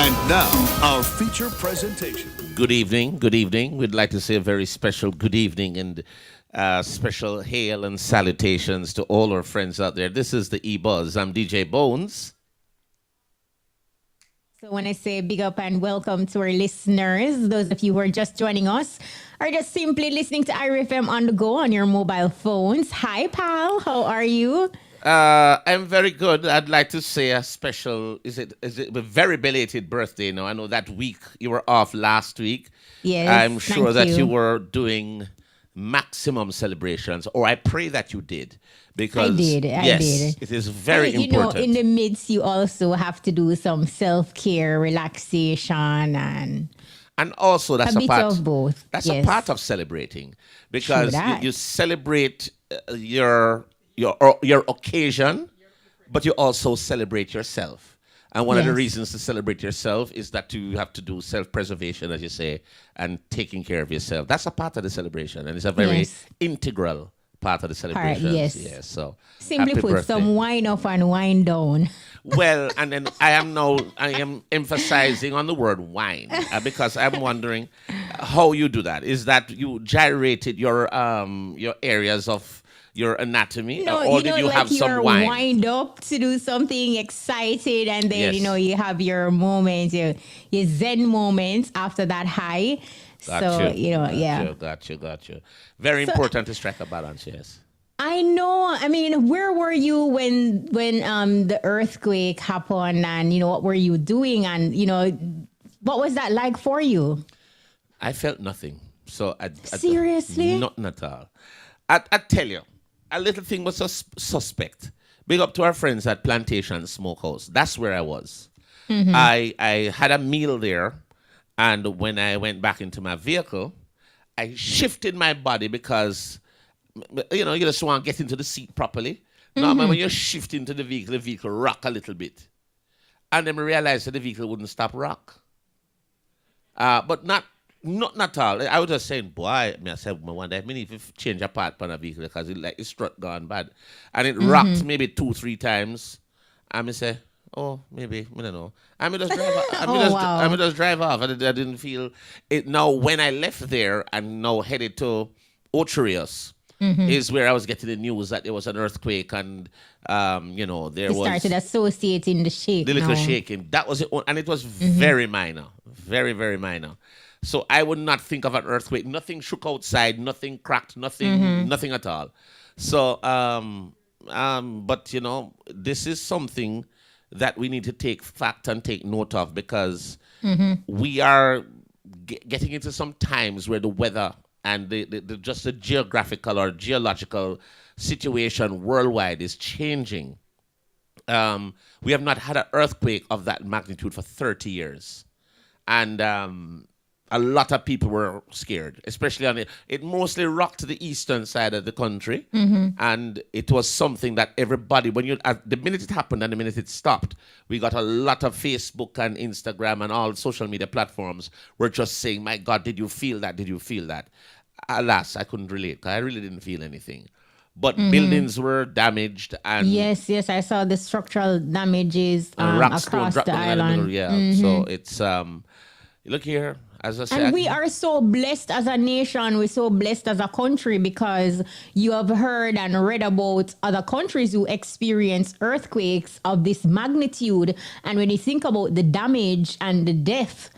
And now, our feature presentation. Good evening. Good evening. We'd like to say a very special good evening and special hail and salutations to all our friends out there. This is the EBUZZ. I'm DJ Bones. So when I say big up and welcome to our listeners, those of you who are just joining us or just simply listening to IRFM on the go on your mobile phones. Hi, pal. How are you? I'm very good. I'd like to say a special, is it a very belated birthday now? I know that week you were off last week. Yes, I'm sure that you. you were doing maximum celebrations, or I pray that you did. Because I did. it is very and, important. In the midst, you also have to do some self-care, relaxation, and also that's a bit of both. That's yes. a part of celebrating, because you celebrate your occasion, but you also celebrate yourself. And one of the reasons to celebrate yourself is that you have to do self-preservation, as you say, and taking care of yourself. That's a part of the celebration, and it's a very integral part of the celebration. Yes. So simply happy put, birthday. some wine up and wine down. Well, and then I am emphasizing on the word wine because I'm wondering how you do that. Is that you gyrated your areas of your anatomy, or did you like have some you're wine? Wind up to do something excited, and then Yes. you have your moments, your Zen moments after that high. Got you. Very So- important to strike a balance. Yes. I know. I mean, where were you when the earthquake happened, and what were you doing, and what was that like for you? I felt nothing. So Seriously? nothing at all. I tell you, a little thing was suspect. Big up to our friends at Plantation Smokehouse. That's where I was. Mm-hmm. I had a meal there, and when I went back into my vehicle, I shifted my body because you just want to get into the seat properly. Now, when you shift into the vehicle rock a little bit, and then I realized that the vehicle wouldn't stop rock. But not at all. I was just saying, boy, I said, I wonder if I need to change a part on a vehicle because it's strut gone bad. And it rocked maybe 2-3 times. And I say, oh, maybe, I don't know. I just drive off. I just drive off. I didn't feel it. Now, when I left there and now headed to Ocherius, is where I was getting the news that there was an earthquake and, there was... started associating the shake. The little shaking. That was it. And it was very minor. Very, very minor. So I would not think of an earthquake. Nothing shook outside. Nothing cracked. Nothing at all. So, but, this is something that we need to take fact and take note of because we are getting into some times where the weather and just the geographical or geological situation worldwide is changing. We have not had an earthquake of that magnitude for 30 years. And a lot of people were scared, especially it mostly rocked the eastern side of the country. And it was something that everybody, the minute it happened and the minute it stopped, we got a lot of Facebook and Instagram and all social media platforms were just saying, my God, did you feel that? Did you feel that? Alas, I couldn't relate because I really didn't feel anything. But buildings were damaged. And yes, I saw the structural damages rocks across dropped the in the island. middle, So it's, look here, as I said. And we are so blessed as a nation. We're so blessed as a country because you have heard and read about other countries who experience earthquakes of this magnitude. And when you think about the damage and the death,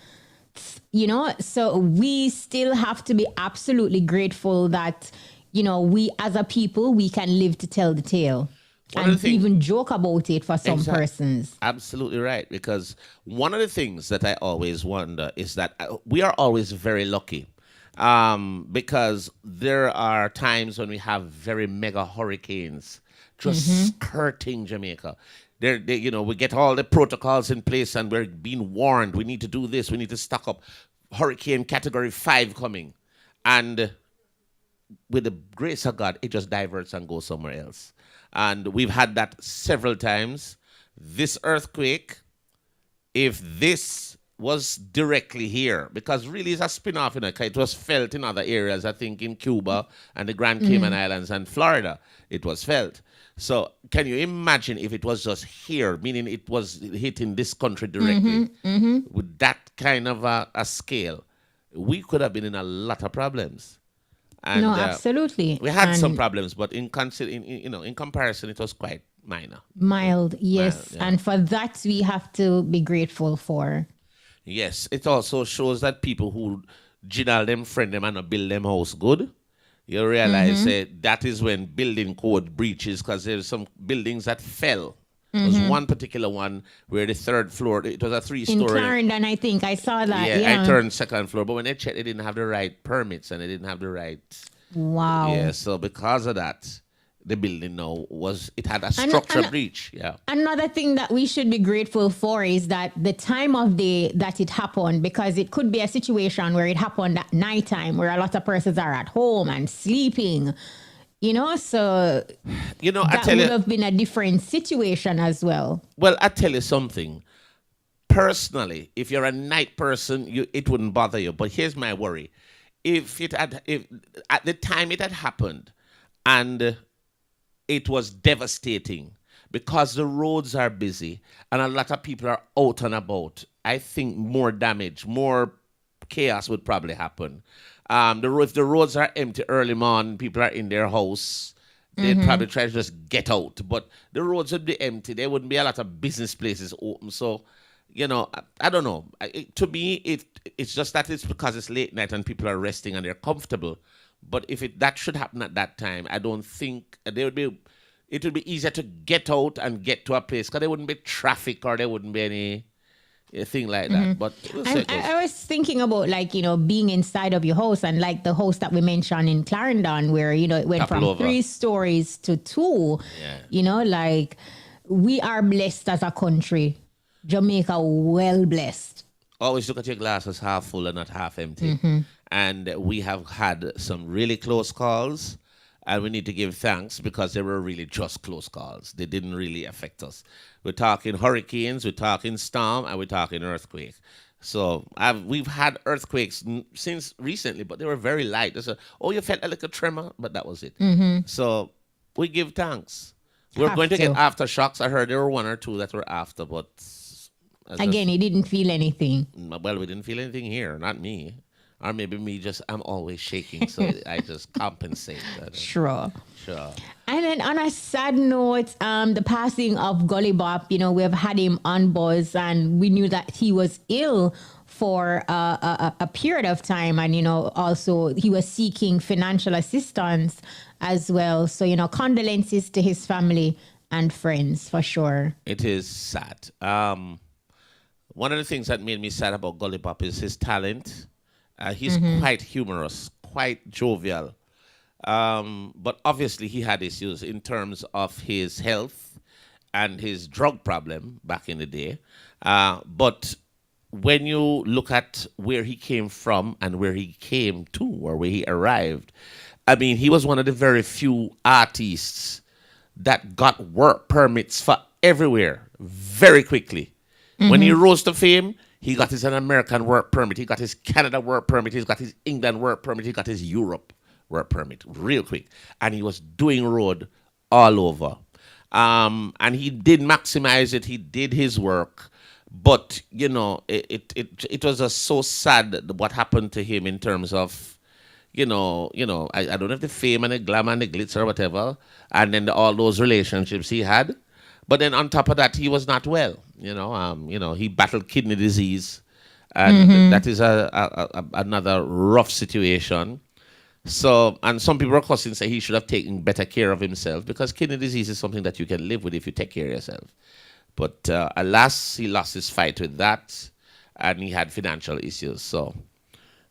so we still have to be absolutely grateful that, we as a people, we can live to tell the tale. And even joke about it for some persons. Absolutely right. Because one of the things that I always wonder is that we are always very lucky. Because there are times when we have very mega hurricanes just skirting Jamaica. We get all the protocols in place and we're being warned. We need to do this. We need to stock up. Hurricane Category 5 coming. And with the grace of God, it just diverts and goes somewhere else. And we've had that several times. This earthquake, if this was directly here, because really it's a spin-off, it was felt in other areas, I think in Cuba and the Grand Cayman Islands and Florida, it was felt. So can you imagine if it was just here, meaning it was hitting this country directly, with that kind of a scale, we could have been in a lot of problems. And No, absolutely. we had some And problems, but in comparison, it was quite minor. mild, yes. Yeah. And for that, we have to be grateful for. Yes, it also shows that people who jingle them, friend them, and not build them house good. You realize that is when building code breaches, because there's some buildings that fell. There was one particular one where the third floor, it was a In three-story. Clarendon, I think I saw that. Yeah, Yeah. I turned second floor, but when they checked, they didn't have the right permits and they didn't have the right. Wow. Yeah, so because of that, the building now it had a And- structure and- breach. Yeah. Another thing that we should be grateful for is that the time of day that it happened, because it could be a situation where it happened at nighttime where a lot of persons are at home and sleeping, so I that tell would you, have been a different situation as well. well, I tell you something. Personally, if you're a night person, it wouldn't bother you. But here's my worry: if at the time it had happened, and it was devastating because the roads are busy and a lot of people are out and about, I think more damage, more chaos would probably happen. If the roads are empty early morning, people are in their house, they'd probably try to just get out. But the roads would be empty. There wouldn't be a lot of business places open. So, I don't know. To me, it's just that it's because it's late night and people are resting and they're comfortable. But if that should happen at that time, I don't think it would be easier to get out and get to a place, because there wouldn't be traffic or there wouldn't be any thing like that. But we'll see how And it goes. I was thinking about being inside of your house, and like the house that we mentioned in Clarendon where, it went Topple from over. 3 stories to 2. Yeah. We are blessed as a country. Jamaica, well blessed. Always look at your glass as half full and not half empty. And we have had some really close calls, and we need to give thanks because they were really just close calls. They didn't really affect us. We're talking hurricanes, we're talking storm, and we're talking earthquake. So we've had earthquakes since recently, but they were very light. You felt a little tremor, but that was it. So we give thanks. We're Have going to get to. aftershocks. I heard there were 1 or 2 that were after, but Again, he didn't feel anything. well, we didn't feel anything here, not me. Or maybe I'm always shaking, so I just compensate. Sure. Sure. And then on a sad note, the passing of Gully Bop, we have had him on Buzz, and we knew that he was ill for a period of time. And, also he was seeking financial assistance as well. So, condolences to his family and friends for sure. It is sad. One of the things that made me sad about Gully Bop is his talent. He's quite humorous, quite jovial. But obviously he had issues in terms of his health and his drug problem back in the day. But when you look at where he came from and where he came to, or where he arrived, I mean, he was one of the very few artists that got work permits for everywhere very quickly. When he rose to fame, he got his American work permit, he got his Canada work permit, he's got his England work permit, he got his Europe work permit real quick. And he was doing road all over. And he did maximize it, he did his work. But, it was just so sad what happened to him in terms of, I don't know if the fame and the glamour and the glitz or whatever, and then all those relationships he had. But then on top of that, he was not well. He battled kidney disease, and that is another rough situation. So, and some people are cussing say he should have taken better care of himself, because kidney disease is something that you can live with if you take care of yourself. But alas, he lost his fight with that, and he had financial issues. So,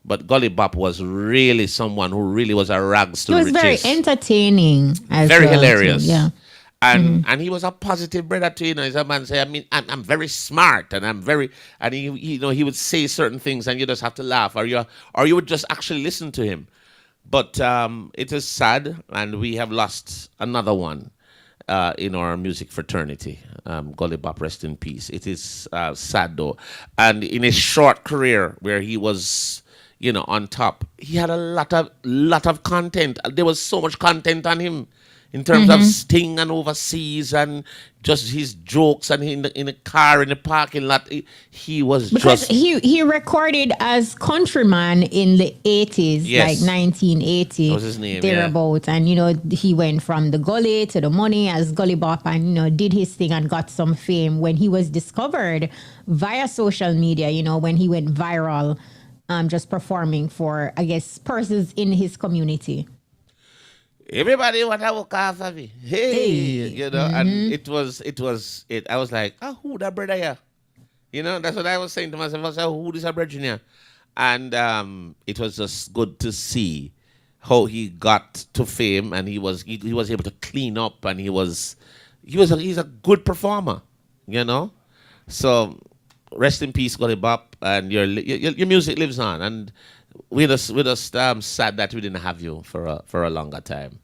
but Gully Bop was really someone who really was a rags to He was riches. very entertaining as Very well, too. hilarious. Yeah. And he was a positive brother too. He's a man say, I'm very smart, and I'm very, and he would say certain things, and you just have to laugh, or you would just actually listen to him. But it is sad, and we have lost another one in our music fraternity. Gully Bop, rest in peace. It is sad though, and in his short career where he was, on top, he had a lot of content. There was so much content on him. in terms of sting and overseas and just his jokes and in the car in the parking lot. He was because just he recorded as Countryman in the 80s, Yes. like 1980, That was his name, thereabouts. And he went from the Gully to the Money as Gully Bop, and did his thing and got some fame when he was discovered via social media. When he went viral, just performing for, I guess, persons in his community. everybody want to walk off of me. Hey, Hey. and it was it. I was like, who that brother here? That's what I was saying to myself. I was like, who this a brother here? And it was just good to see how he got to fame, and he was able to clean up, and he's a good performer, So rest in peace, Gully Bop, and your music lives on, and we're just sad that we didn't have you for a longer time.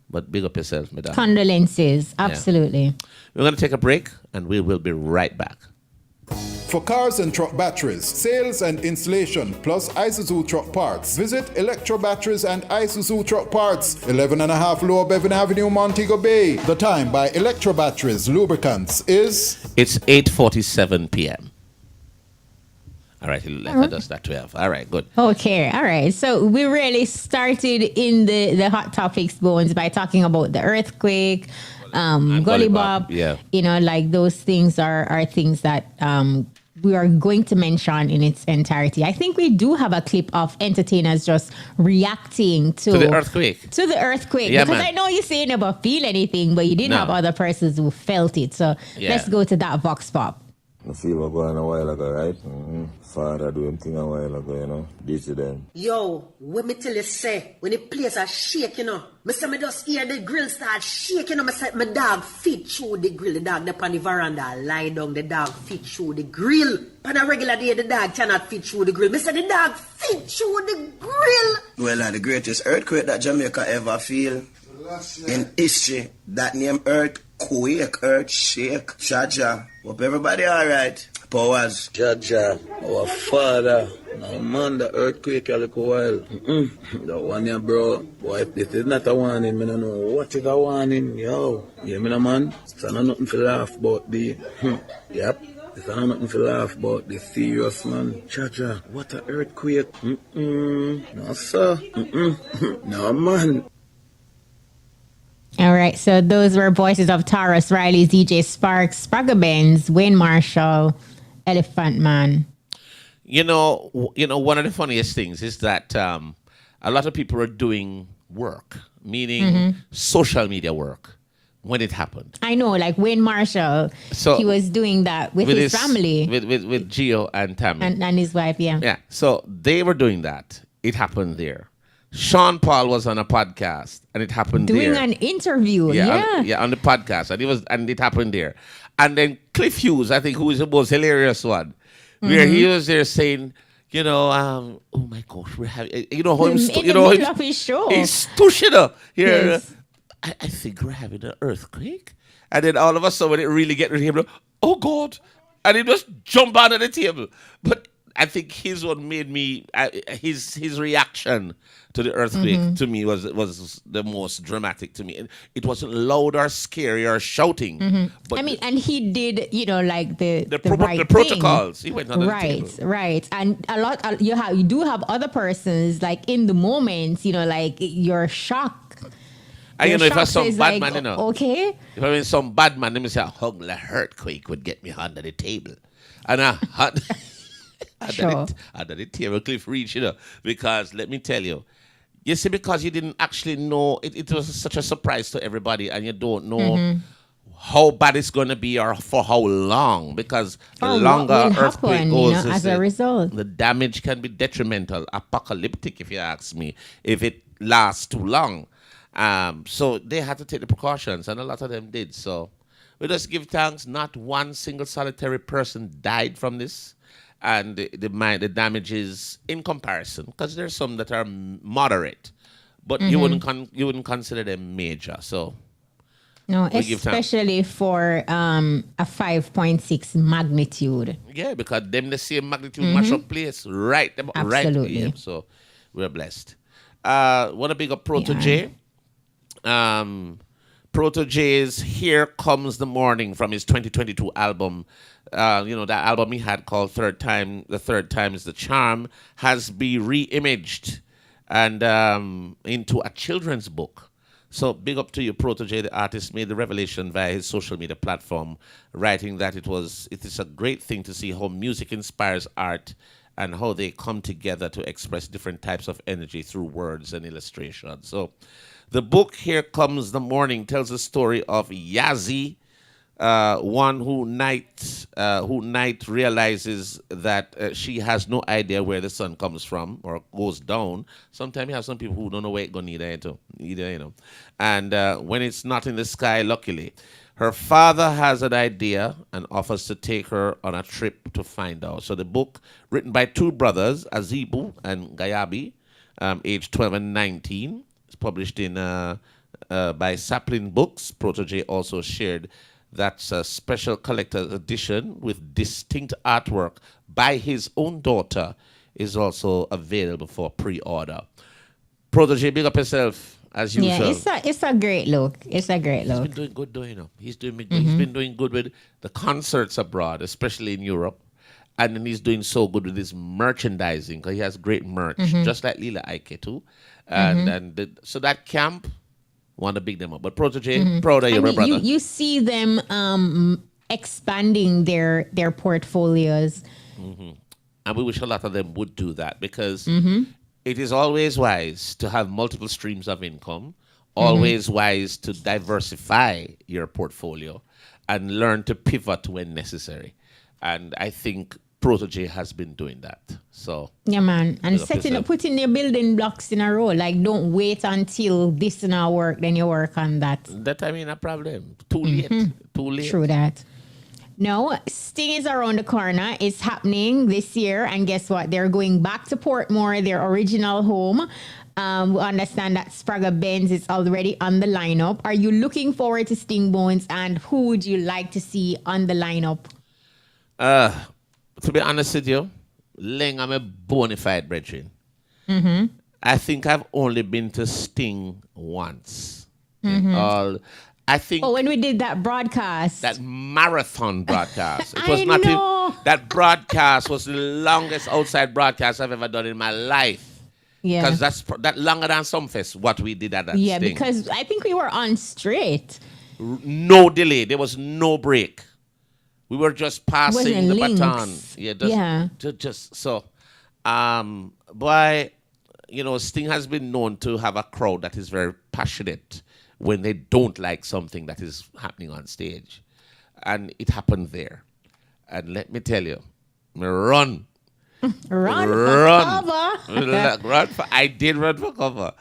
But big up yourself, madam. Condolences, absolutely. We're going to take a break, and we will be right back. For cars and truck batteries, sales and installation, plus Isuzu truck parts, visit Electro Batteries and Isuzu Truck Parts, 11.5 Lower Bevan Avenue, Montego Bay. The time by Electro Batteries Lubricants is... It's 8:47 p.m. All right, let us adjust that 12. All right, good. Okay, all right. So we really started in the hot topics, Bones, by talking about the earthquake, Gully Gully Bop. Bop, yeah. Like those things are things that we are going to mention in its entirety. I think we do have a clip of entertainers just reacting to the earthquake. To the earthquake. Yeah, because man. I know you say you never feel anything, but you didn't No. have other persons who felt it. So Yeah. let's go to that Vox Pop. I feel what going a while ago, right? Father do him thing a while ago, This is them. Yo, when me tell you say, when the place are shake, me say me just hear the grill start shaking, me say my dog fit through the grill, the dog up on the veranda, lie down, the dog fit through the grill. On a regular day, the dog cannot fit through the grill. Me say the dog fit through the grill. Well, the greatest earthquake that Jamaica ever feel in history, that name earthquake, earth shake, Jaja. Hope everybody alright. Powers. Jaja, our father. Now, man, the earthquake a little while. The one here, bro. Boy, if this is not a warning, I don't know what is a warning, yo. Yeah, me no man. It's not nothing to laugh about the. Yep. It's not nothing to laugh about the serious man. Jaja, what a earthquake. No, sir. No, man. All right, so those were voices of Taurus Riley, DJ Sparks, Spragga Benz, Wayne Marshall, Elephant Man. One of the funniest things is that a lot of people are doing work, meaning social media work, when it happened. I know, like Wayne Marshall, So, he was doing that with his family with Gio and Tammy. and his wife, yeah. Yeah, so they were doing that. It happened there. Sean Paul was on a podcast, and it happened Doing there. an interview, On the podcast, and it happened there. And then Cliff Hughes, I think, who is the most hilarious one, where he was there saying, oh my gosh, we're having, how him, In the middle of his show. he's tushing up here. Yes. I think we're having an earthquake, and then all of a sudden, when it really get to him, oh God, and he just jump out of the table, but. I think his one made me his reaction to the earthquake to me was the most dramatic to me. It wasn't loud or scary or shouting, but I mean, and he did, like the right the protocols. He went on the table. Right. And you do have other persons like in the moment, like you're shocked. And Your if I shock some is bad like, man, okay. If I mean some bad man, let me say a hug like earthquake would get me under the table, and I had. Sure. Under the table, Cliff Reach, because let me tell you, because you didn't actually know, it was such a surprise to everybody, and you don't know how bad it's going to be or for how long, because the longer what will earthquake happen, goes, as a result. the damage can be detrimental, apocalyptic, if you ask me, if it lasts too long. So they had to take the precautions, and a lot of them did. So we just give thanks. Not one single solitary person died from this. And the damage is in comparison, because there's some that are moderate, but you wouldn't consider them major. So No, we give thanks. especially for a 5.6 magnitude. Yeah, because them the same magnitude mash up place right Absolutely. yeah, so we're blessed. Want to big up Protoje. Protoje's "Here Comes the Morning" from his 2022 album. That album he had called "Third Time." The third time is the charm has been re-imaged and into a children's book. So big up to you, Protoje. The artist made the revelation via his social media platform, writing that it is a great thing to see how music inspires art and how they come together to express different types of energy through words and illustration. So the book "Here Comes the Morning" tells the story of Yazzie, one who night realizes that she has no idea where the sun comes from or goes down. Sometimes you have some people who don't know where it's going either. And when it's not in the sky, luckily, her father has an idea and offers to take her on a trip to find out. So the book, written by two brothers, Azibu and Gayabi, aged 12 and 19, is published by Sapling Books. Protoje also shared that's a special collector's edition with distinct artwork by his own daughter is also available for pre-order. Protoje, big up yourself as usual. Yeah, it's a great look. It's a great look. He's been doing good, though. He's been doing good with the concerts abroad, especially in Europe, and then he's doing so good with his merchandising because he has great merch, just like Lila Ike too. So that camp. Want to big them up. But Protoje, proud of you, my brother. You see them expanding their portfolios. And we wish a lot of them would do that because it is always wise to have multiple streams of income, always wise to diversify your portfolio and learn to pivot when necessary. And I think Protoje has been doing that. So yeah, man, and putting your building blocks in a row. Like, don't wait until this now work, then you work on that. That I mean a problem. Too late. Too late. True that. No, Sting is around the corner. It's happening this year, and guess what? They're going back to Portmore, their original home. We understand that Spragga Benz is already on the lineup. Are you looking forward to Sting Bones, and who would you like to see on the lineup? To be honest with you, Leng, I'm a bona fide brethren. I think I've only been to Sting once. I think when we did that broadcast. That marathon broadcast. It was that broadcast was the longest outside broadcast I've ever done in my life. Yeah. Because that's longer than Sumfest, what we did at that Yeah, Sting. because I think we were on straight. No delay. There was no break. We were just passing the baton. Sting has been known to have a crowd that is very passionate when they don't like something that is happening on stage. And it happened there. And let me tell you, run. Run for cover. I did run for cover.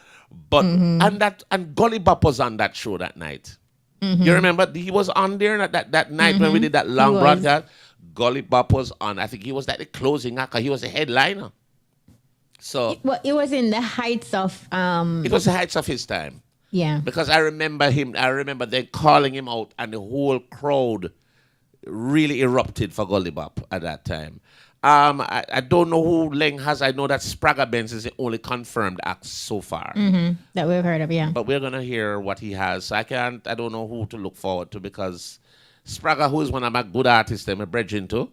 But and Gully Bop was on that show that night. You remember he was on there that night when we did that long broadcast. Gully Bop was on. I think he was at the closing act. He was a headliner. So it was in the heights of. It was the heights of his time. Yeah. Because I remember them calling him out, and the whole crowd really erupted for Gully Bop at that time. I don't know who Leng has. I know that Spragga Benz is the only confirmed act so far. That we've heard of, yeah. But we're going to hear what he has. So I don't know who to look forward to because Spragga, who is one of my good artists I'm a brethren to,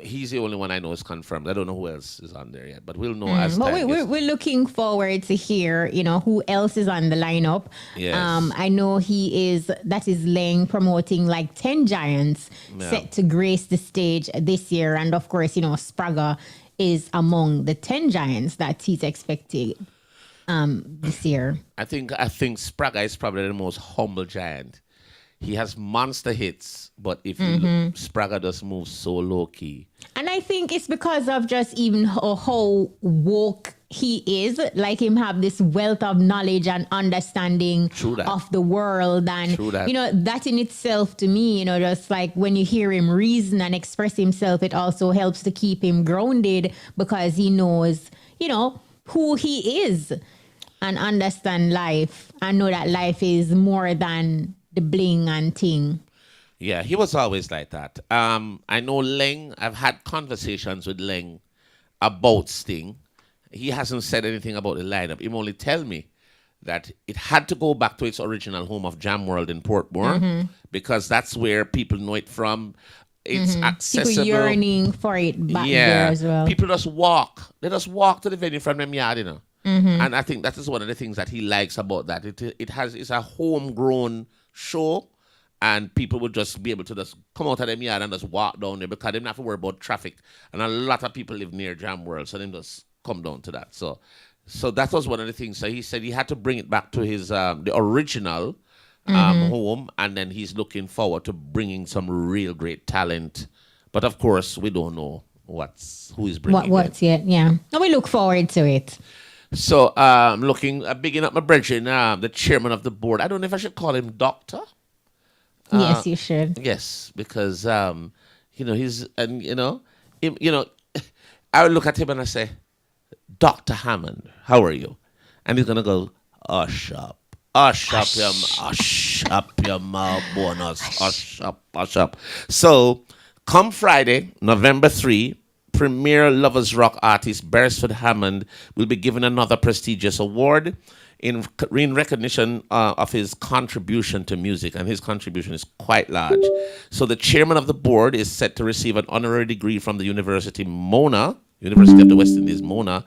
he's the only one I know is confirmed. I don't know who else is on there yet, but we'll know as time But we're looking forward to hear, who else is on the lineup. Yes. I know that is Leng promoting like 10 giants set to grace the stage this year. And of course, Spragga is among the 10 giants that he's expecting this year. I think Spragga is probably the most humble giant. He has monster hits, but if you look, Spragga just moves so low key. And I think it's because of just even how woke he is. Like him have this wealth of knowledge and understanding of the world. And, that in itself to me, just like when you hear him reason and express himself, it also helps to keep him grounded because he knows, who he is and understand life and know that life is more than the bling and thing. Yeah, he was always like that. I know Leng. I've had conversations with Leng about Sting. He hasn't said anything about the lineup. He only tell me that it had to go back to its original home of Jam World in Portmore because that's where people know it from. It's accessible. People yearning for it back there as well. People just walk. They just walk to the venue from them yard, you know. And I think that is one of the things that he likes about that. It's a homegrown show, and people would just be able to just come out of them yard and just walk down there because they don't have to worry about traffic. And a lot of people live near Jam World, so they just come down to that. So that was one of the things. So he said he had to bring it back to his the original home, and then he's looking forward to bringing some real great talent. But of course, we don't know who is bringing what's yet. Yeah, and we look forward to it. So bigging up my brethren, the chairman of the board. I don't know if I should call him doctor. Yes, you should. Yes, because he's I would look at him and I say, Dr. Hammond, how are you? And he's gonna go, hush up your mouth, bonus, hush up. So come Friday, November 3, premier Lovers Rock artist Beres Hammond will be given another prestigious award in recognition of his contribution to music, and his contribution is quite large. So the chairman of the board is set to receive an honorary degree from the University of the West Indies, Mona,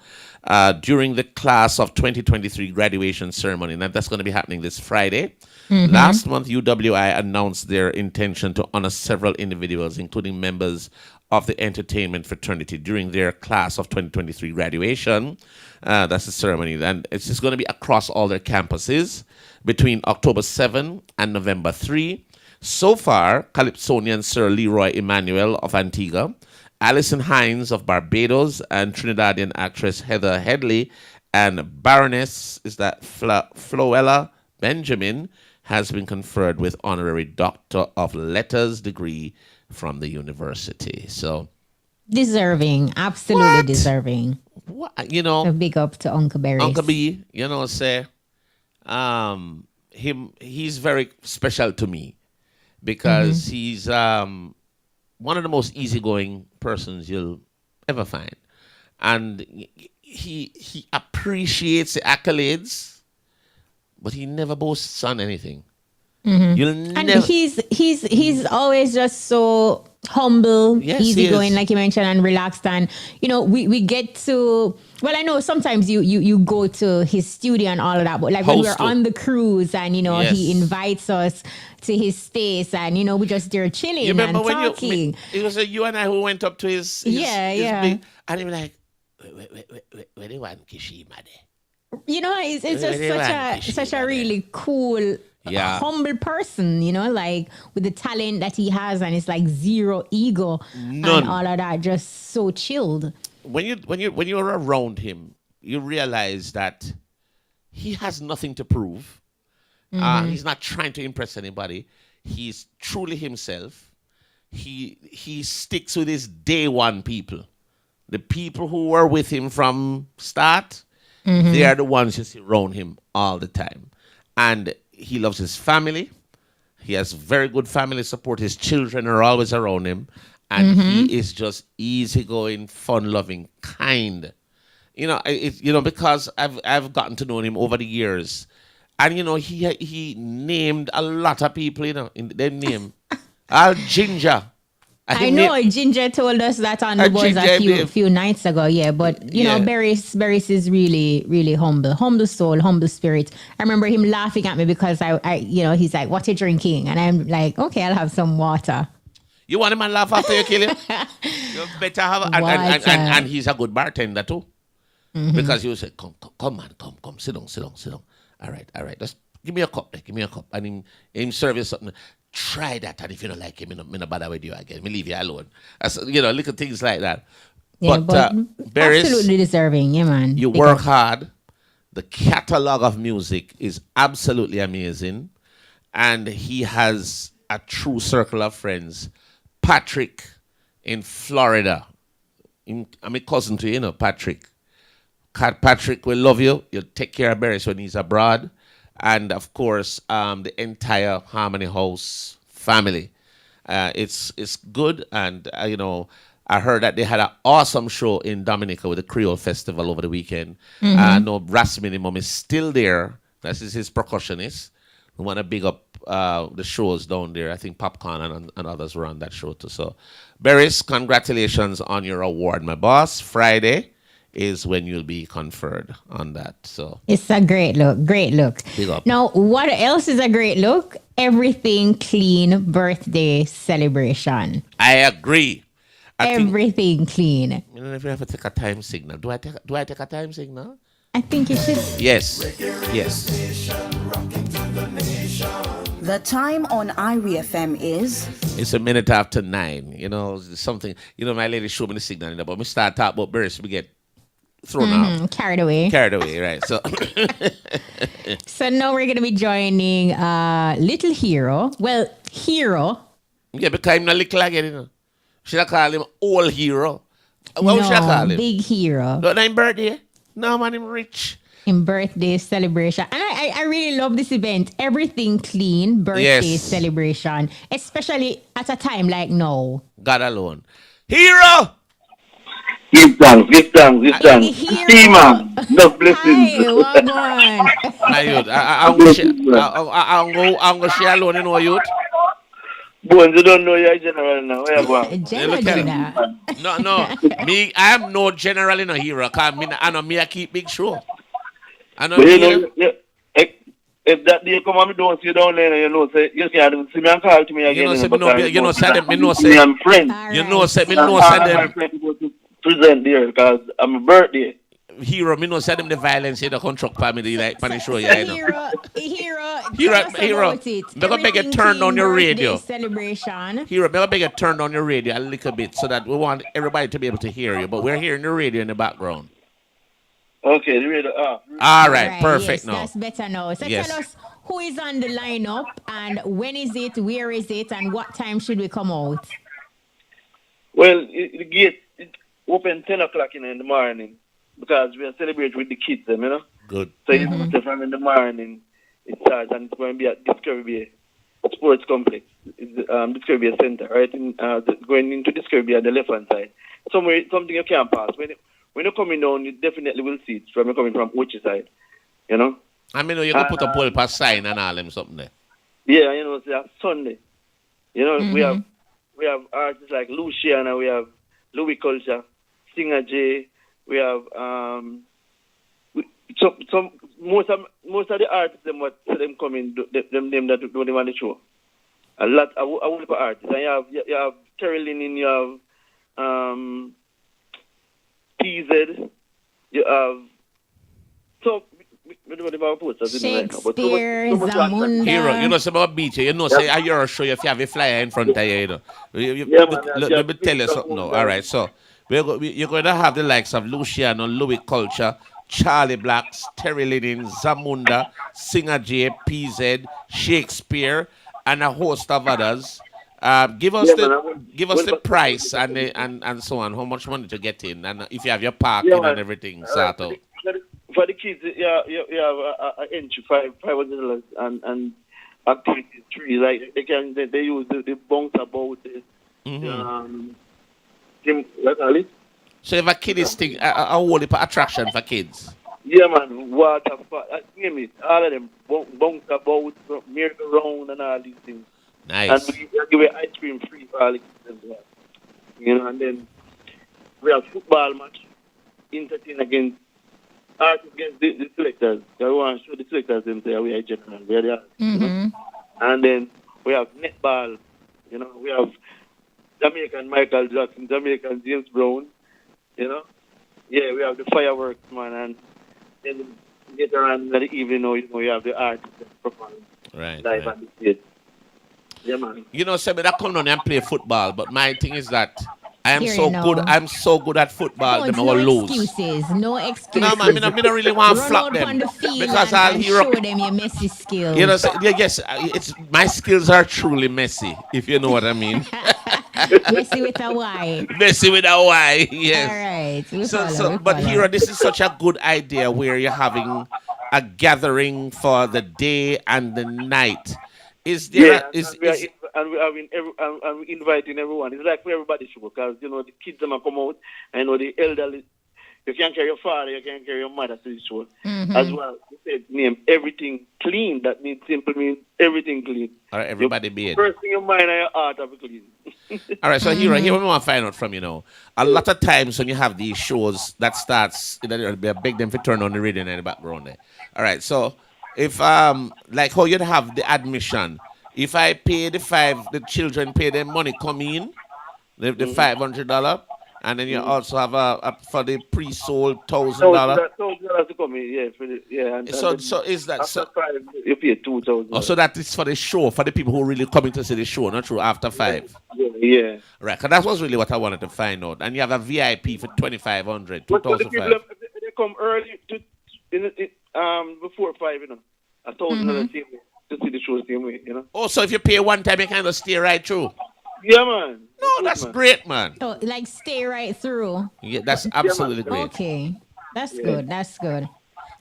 during the class of 2023 graduation ceremony. And that's going to be happening this Friday. Last month, UWI announced their intention to honor several individuals, including members of the entertainment fraternity, during their class of 2023 graduation. That's the ceremony. And it's just going to be across all their campuses between October 7 and November 3. So far, Calypsonian Sir Leroy Emmanuel of Antigua, Alison Hines of Barbados, and Trinidadian actress Heather Headley and Baroness Floella Benjamin has been conferred with honorary Doctor of Letters degree from the university. So deserving, absolutely deserving. What A big up to Uncle Beres. Uncle B, say, he's very special to me because he's one of the most easygoing persons you'll ever find, and he appreciates the accolades, but he never boasts on anything. And he's always just so humble, easygoing, like you mentioned, and relaxed. And we get to, well, I know sometimes you go to his studio and all of that, but like when we're on the cruise and he invites us to his space and we just there chilling and talking. It was you and I who went up to his big, and he was like, where they want Kishima there? It's just such a really cool, humble person, like with the talent that he has, and it's like zero ego. None. And all of that, just so chilled. When you're around him, you realize that he has nothing to prove. He's not trying to impress anybody. He's truly himself. He sticks with his day one people. The people who were with him from start, they are the ones you see around him all the time. And he loves his family. He has very good family support. His children are always around him. And he is just easygoing, fun-loving, kind. Because I've gotten to know him over the years. And, he named a lot of people, in their name. Ginger. I know Ginger told us that on the buzz a few nights ago, but Beres is really, really humble soul, humble spirit. I remember him laughing at me because I he's like, "What are you drinking?" And I'm like, "Okay, I'll have some water." You want him to laugh after you kill him? You better have, and he's a good bartender too, because he will say, "Come, man, come, sit down. All right, just give me a cup, and him serve you something." Try that, and if you don't like him, I'm not bother with you again. Me leave you alone. Little things like that. Yeah, but Beres, absolutely deserving, man. You work hard. The catalog of music is absolutely amazing, and he has a true circle of friends. Patrick in Florida. I'm a cousin to you, Patrick. Patrick will love you. You'll take care of Beres when he's abroad. And of course, the entire Harmony House family. It's good, and I heard that they had an awesome show in Dominica with the Creole Festival over the weekend. I know Brass Minimum is still there This is his percussionist. We want to big up the shows down there. I think Popcorn and others were on that show too. So, Beres, congratulations on your award, my boss. Friday is when you'll be conferred on that. So it's a great look. Great look. Big up. Now, what else is a great look? Everything clean birthday celebration. I agree. Everything clean. I don't know if you have to take a time signal. Do I take a time signal? I think you should. Yes. Yes. The time on Irie FM is... It's a minute after 9. You know, something. You know, my lady showed me the signal, but we start talking about Beres, we get thrown out. Carried away, right? So, so now we're gonna be joining Little Hero. Well, Hero. Yeah, because I'm not little again, you know. Should I call him Old Hero? What should I call him? Big Hero. Not his birthday. No, man, I'm rich. In birthday celebration. And I really love this event. Everything clean birthday celebration. Especially at a time like now. God alone. Hero! Give thanks. Steamer, no blessings. Hi, well done. My youth, I'm going to share alone, you know, youth. Bones, you don't know you're general now. Where you going? No. Me, I'm no general in a hero. Cause I know me, I keep big show. I know. But you know, if that day come and me don't see you down there, you know, say you can't see me and call to me again. You know, say them. Me know say. I'm friends. You know, say me know say them. Present there because I'm a birthday. Hero, me know say them the violence in the contract family like pan show, yeah, you know. Hero. Make a beg you turn on your radio. Celebration. Hero, make a beg you turn on your radio a little bit so that we want everybody to be able to hear you. But we're hearing the radio in the background. Okay, the radio. All right, perfect. Yes, now that's better now. So yes. Tell us who is on the lineup and when is it, where is it, and what time should we come out? Well, the gate open 10 o'clock in the morning because we are celebrating with the kids, you know. Good. So it's from in the morning it starts and it's going to be at Discovery Bay Sports Complex. It's Discovery Bay Center, right? Going into Discovery Bay on the left hand side. Something you can't pass. When you're coming down, you definitely will see it from you're coming from Ochi side, you know. I mean, you can put a pole pass sign and all them something there. Yeah, you know, it's Sunday. You know, we have artists like Luciana, we have Louis Culture, Singer J, we have most of the artists them coming them that do them on the show. A lot I will put artists. And you have Carolyn, you have PZ, you have Shakespeare, Zamunda. Hero, you know some about beach. You know, say you're show if you have a flyer in front of you. Let me tell you something now. All right, so you're going to have the likes of Luciano, Louis Culture, Charlie Blacks, Terry Linen, Zamunda, Singer J, PZ, Shakespeare, and a host of others. Give us the price and so on. How much money to get in, and if you have your parking and everything, sort out. For the kids, you have an entry $500 and activities free. Like they use the bounce about So if a kid is thing, a whole attraction for kids. Yeah, man. Water, name it. All of them bounce about, merry-go-round, and all these things. Nice. And we give away ice cream free for all the kids as well. You know, and then we have football match, entertain against artists against the selectors. We want to show the selectors them say we are general, we are the artists. You know? And then we have netball. You know, we have Jamaican Michael Jackson, Jamaican James Brown. You know, yeah, we have the fireworks, man, and then later on in the evening, you know, you have the artists performing live on the stage. Yeah, man. You know, Sebe, I come down and play football, but my thing is that I am so good at football that I will lose. No excuses. No, man, I don't really want to flop them because I'll hear show them your messy skills. You know, yes, my skills are truly messy, if you know what I mean. Messy with a Y. Messy with a Y, yes. All right. But Hero, this is such a good idea where you're having a gathering for the day and the night. Is there? We're inviting everyone. It's like for everybody show because you know the kids them come out. I know the elderly You can carry your father, you can carry your mother to the show. As well, you said name everything clean. That means simply means everything clean. All right, everybody be it. First thing your mind and your heart have to clean. All right, so here we want to find out from you know. A lot of times when you have these shows that starts, I beg them to turn on the radio in the background there. All right, so if like how you'd have the admission, if I pay the children pay their money come in, the $500, and then you also have a for the pre-sold $1,000. $1,000 to come in, yeah, And so is that after 5 you pay $2,000? Oh, so that is for the show, for the people who really coming to see the show, not true after 5. Yeah. Right, because that was really what I wanted to find out. And you have a VIP for $2,500, But for the $2,500. people, they come early before 5, you know. $1,000 same way to see the show same way, you know. Oh, so if you pay one time, you kind of stay right through. Yeah, man. No, that's great, man. So, like, stay right through. Yeah, that's absolutely great. Okay. That's good. That's good.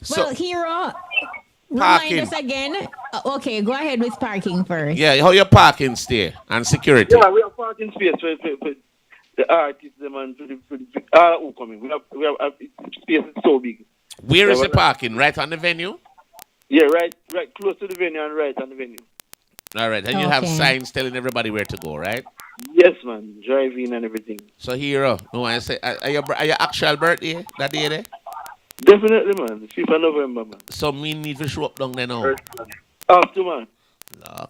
So, Well, Hero, parking. remind us again. Okay, go ahead with parking first. Yeah, how your parking stay and security? Yeah, we have parking space for the artists, them and for the all who coming. We have space is so big. Where is the parking? Right on the venue? Yeah, right close to the venue and right on the venue. All right, and you have signs telling everybody where to go, right? Yes, man. Driving and everything. So, Hero, no, I say, are your actual birthday that day there? Definitely, man. 5th of November, man. So, me need to show up down there now. After, man.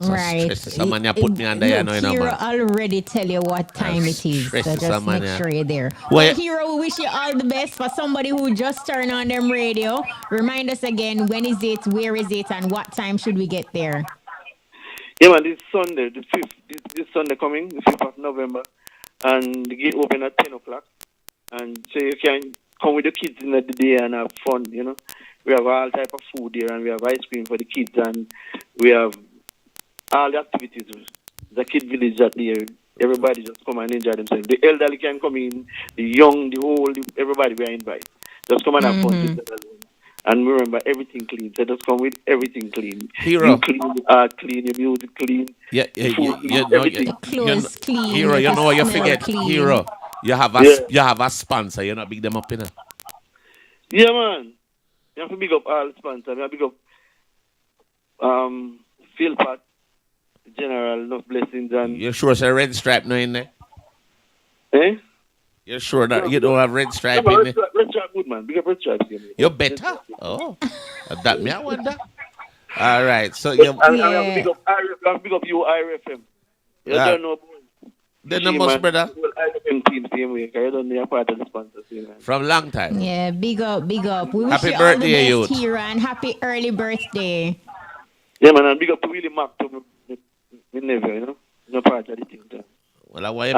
Right. Someone you put me under there, no, Hero man. already tell you what time it is. So just make sure you're there. Well, Hero, we wish you all the best. For somebody who just turned on them radio, remind us again, when is it, where is it, and what time should we get there? Yeah, man, this Sunday, the 5th, this Sunday coming, the 5th of November, and the gate open at 10 o'clock. And so you can come with the kids in the day and have fun, you know. We have all type of food there, and we have ice cream for the kids, and we have all the activities. The kid village that there, everybody just come and enjoy themselves. The elderly can come in, the young, the old, everybody we are invited. Just come and have fun. And remember, everything clean. So just come with everything clean. Hero. You clean, your art clean, your music clean. Yeah, Clothes clean. Hero, you know what you forget? Clean. Hero, you have a sponsor. You not big them up, you know. Yeah, man. You have to big up all sponsors. You have to big up Phil Pat, General, enough blessings. And you sure it's a red stripe no in there? Eh? You're sure that you don't have red stripe in there? Red stripe good, man. Big up red stripe. You're better? Oh. That me, I wonder. All right. So you I have to big up you, IRFM. You don't know about then the most, brother. IRFM team same way. You don't know you're part of the sponsors. From long time. Yeah, big up, big up. We wish Happy you birthday, all the best, youth. Hero, and happy early birthday. Yeah, man, and big up to Willie Mack to me nephew, you know. No part of the thing. Well, I want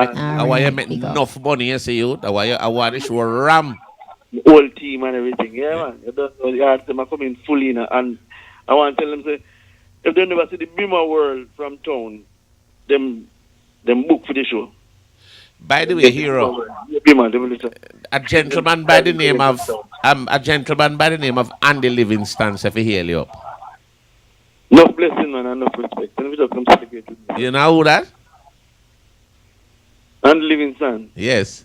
you make enough money, you see, you. I want to show Ram. The whole team and everything. Yeah, man. You don't know the artists are coming fully in, and I want to tell them, say, if they never see the Bima World from town, them book for the show. By the way, Hero, a gentleman by the name of Andy Livingston, if he hear you up. No blessing, man, and no respect. And we just come celebrate with me. You know who that? Andy Livingston. Yes.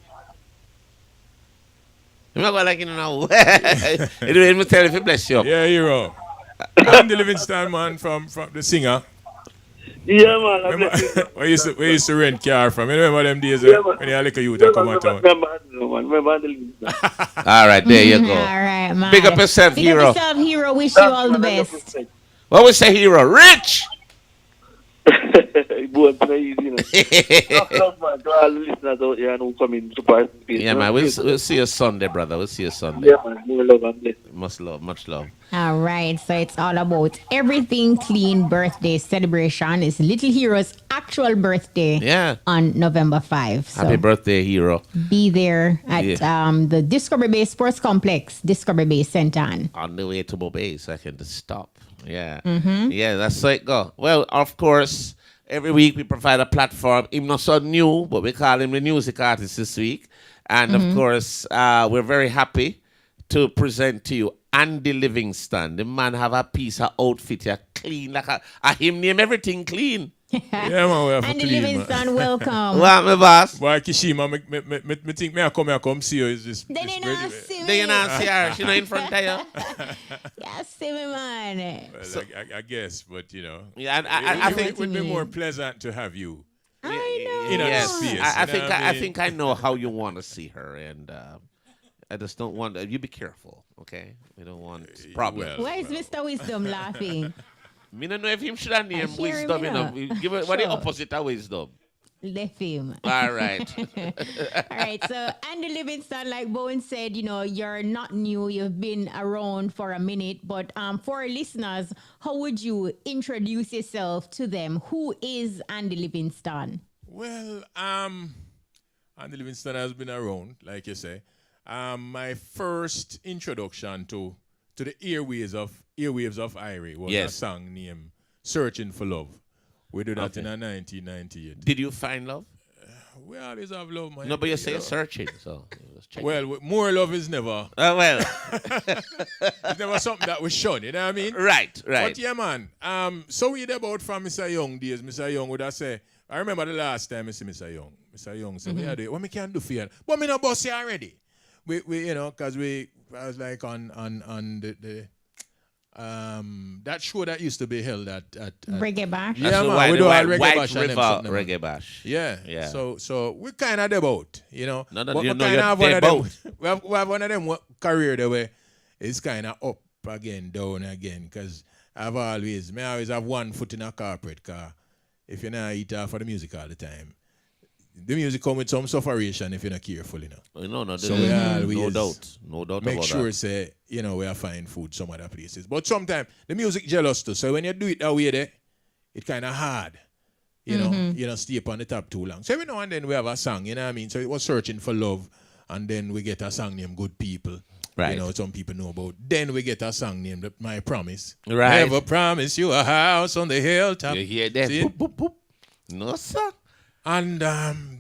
I'm not going to like you know. Anyway, me tell you if you bless you up. Yeah, Hero. Andy Livingston, man, from the singer. Yeah, man. Where you used to rent car from? You remember them days when you had a little youth that come out town? Remember Andy Livingston. All right, there you go. All right, man. Big up yourself, Big Hero. up yourself, Hero. Wish you all the best. What we say, Hero? Rich! Boy, it's not easy, you know. Love, man, to all the listeners out here and who come in to participate. Yeah, man. We'll see you Sunday, brother. We'll see you Sunday. Yeah, man. More love and blessing. Much love. All right, so it's all about everything clean birthday celebration. It's Little Hero's actual birthday. Yeah. On November 5. So Happy birthday, Hero. be there at the Discovery Bay Sports Complex, Discovery Bay Center. On the way to Bobay, so I can just stop. Yeah. Yeah, that's how it go. Well, of course, every week we provide a platform. Him not so new, but we call him the music artist this week. And of course, we're very happy to present to you Andy Livingston. The man have a piece of outfit here, clean like a him name everything clean. Yeah, man, we have Andy to clean, Livingston, man. welcome. What, my boss? Boy, Kishima, me think me I come see you. Is this? Then you not see me. Then you not see her. She not in front of you. Yeah, see me, man. Well, I guess, but you know. Yeah, I think it would be more pleasant to have you. I know. In our yes. space. I think I know how you want to see her, and I just don't want. You be careful, okay? We don't want problems. Why is Mr. Wisdom laughing? Me don't know if him should have named hear him, Wisdom. you know. Give it what the opposite of Wisdom. Left him. All right. All right. So Andy Livingston, like Bowen said, you're not new. You've been around for a minute. But for our listeners, how would you introduce yourself to them? Who is Andy Livingston? Well, Andy Livingston has been around, like you say. My first introduction to the airwaves of Irie was a song named "Searching for Love." We did that in 1998. Did you find love? We always have love, man. No, but you say searching, so let's check. Well, more love is never. Well, it's never something that was shown. You know what I mean? Right. But yeah, man. So we did about from Mr. Young days. Mr. Young would have say, I remember the last time I see Mr. Young. Mr. Young said, "We do it. What we can do for you?" But me no boss you already. We because I was like on the that show that used to be held at Reggae Bash. Yeah, man, we do all Reggae White Bash and River them Reggae Bash. Yeah. So we kind of about, No, But you we know kinda you're have one of both. them. We have one of them career the way it's kind of up again, down again. Because I always have one foot in a corporate car. If you're not eat for the music all the time, the music come with some sufferation if you're not careful, No, so we always no doubt make about sure that. say, we are find food some other places. But sometimes the music jealous too. So when you do it that way there, it kind of hard. You know, stay up on the top too long. So every now and then we have a song, you know what I mean? So it was Searching for Love, and then we get a song named Good People. Right. Some people know about. Then we get a song named My Promise. Right. Never promise you a house on the hilltop. You hear that? See? Boop, boop, boop. No, sir. And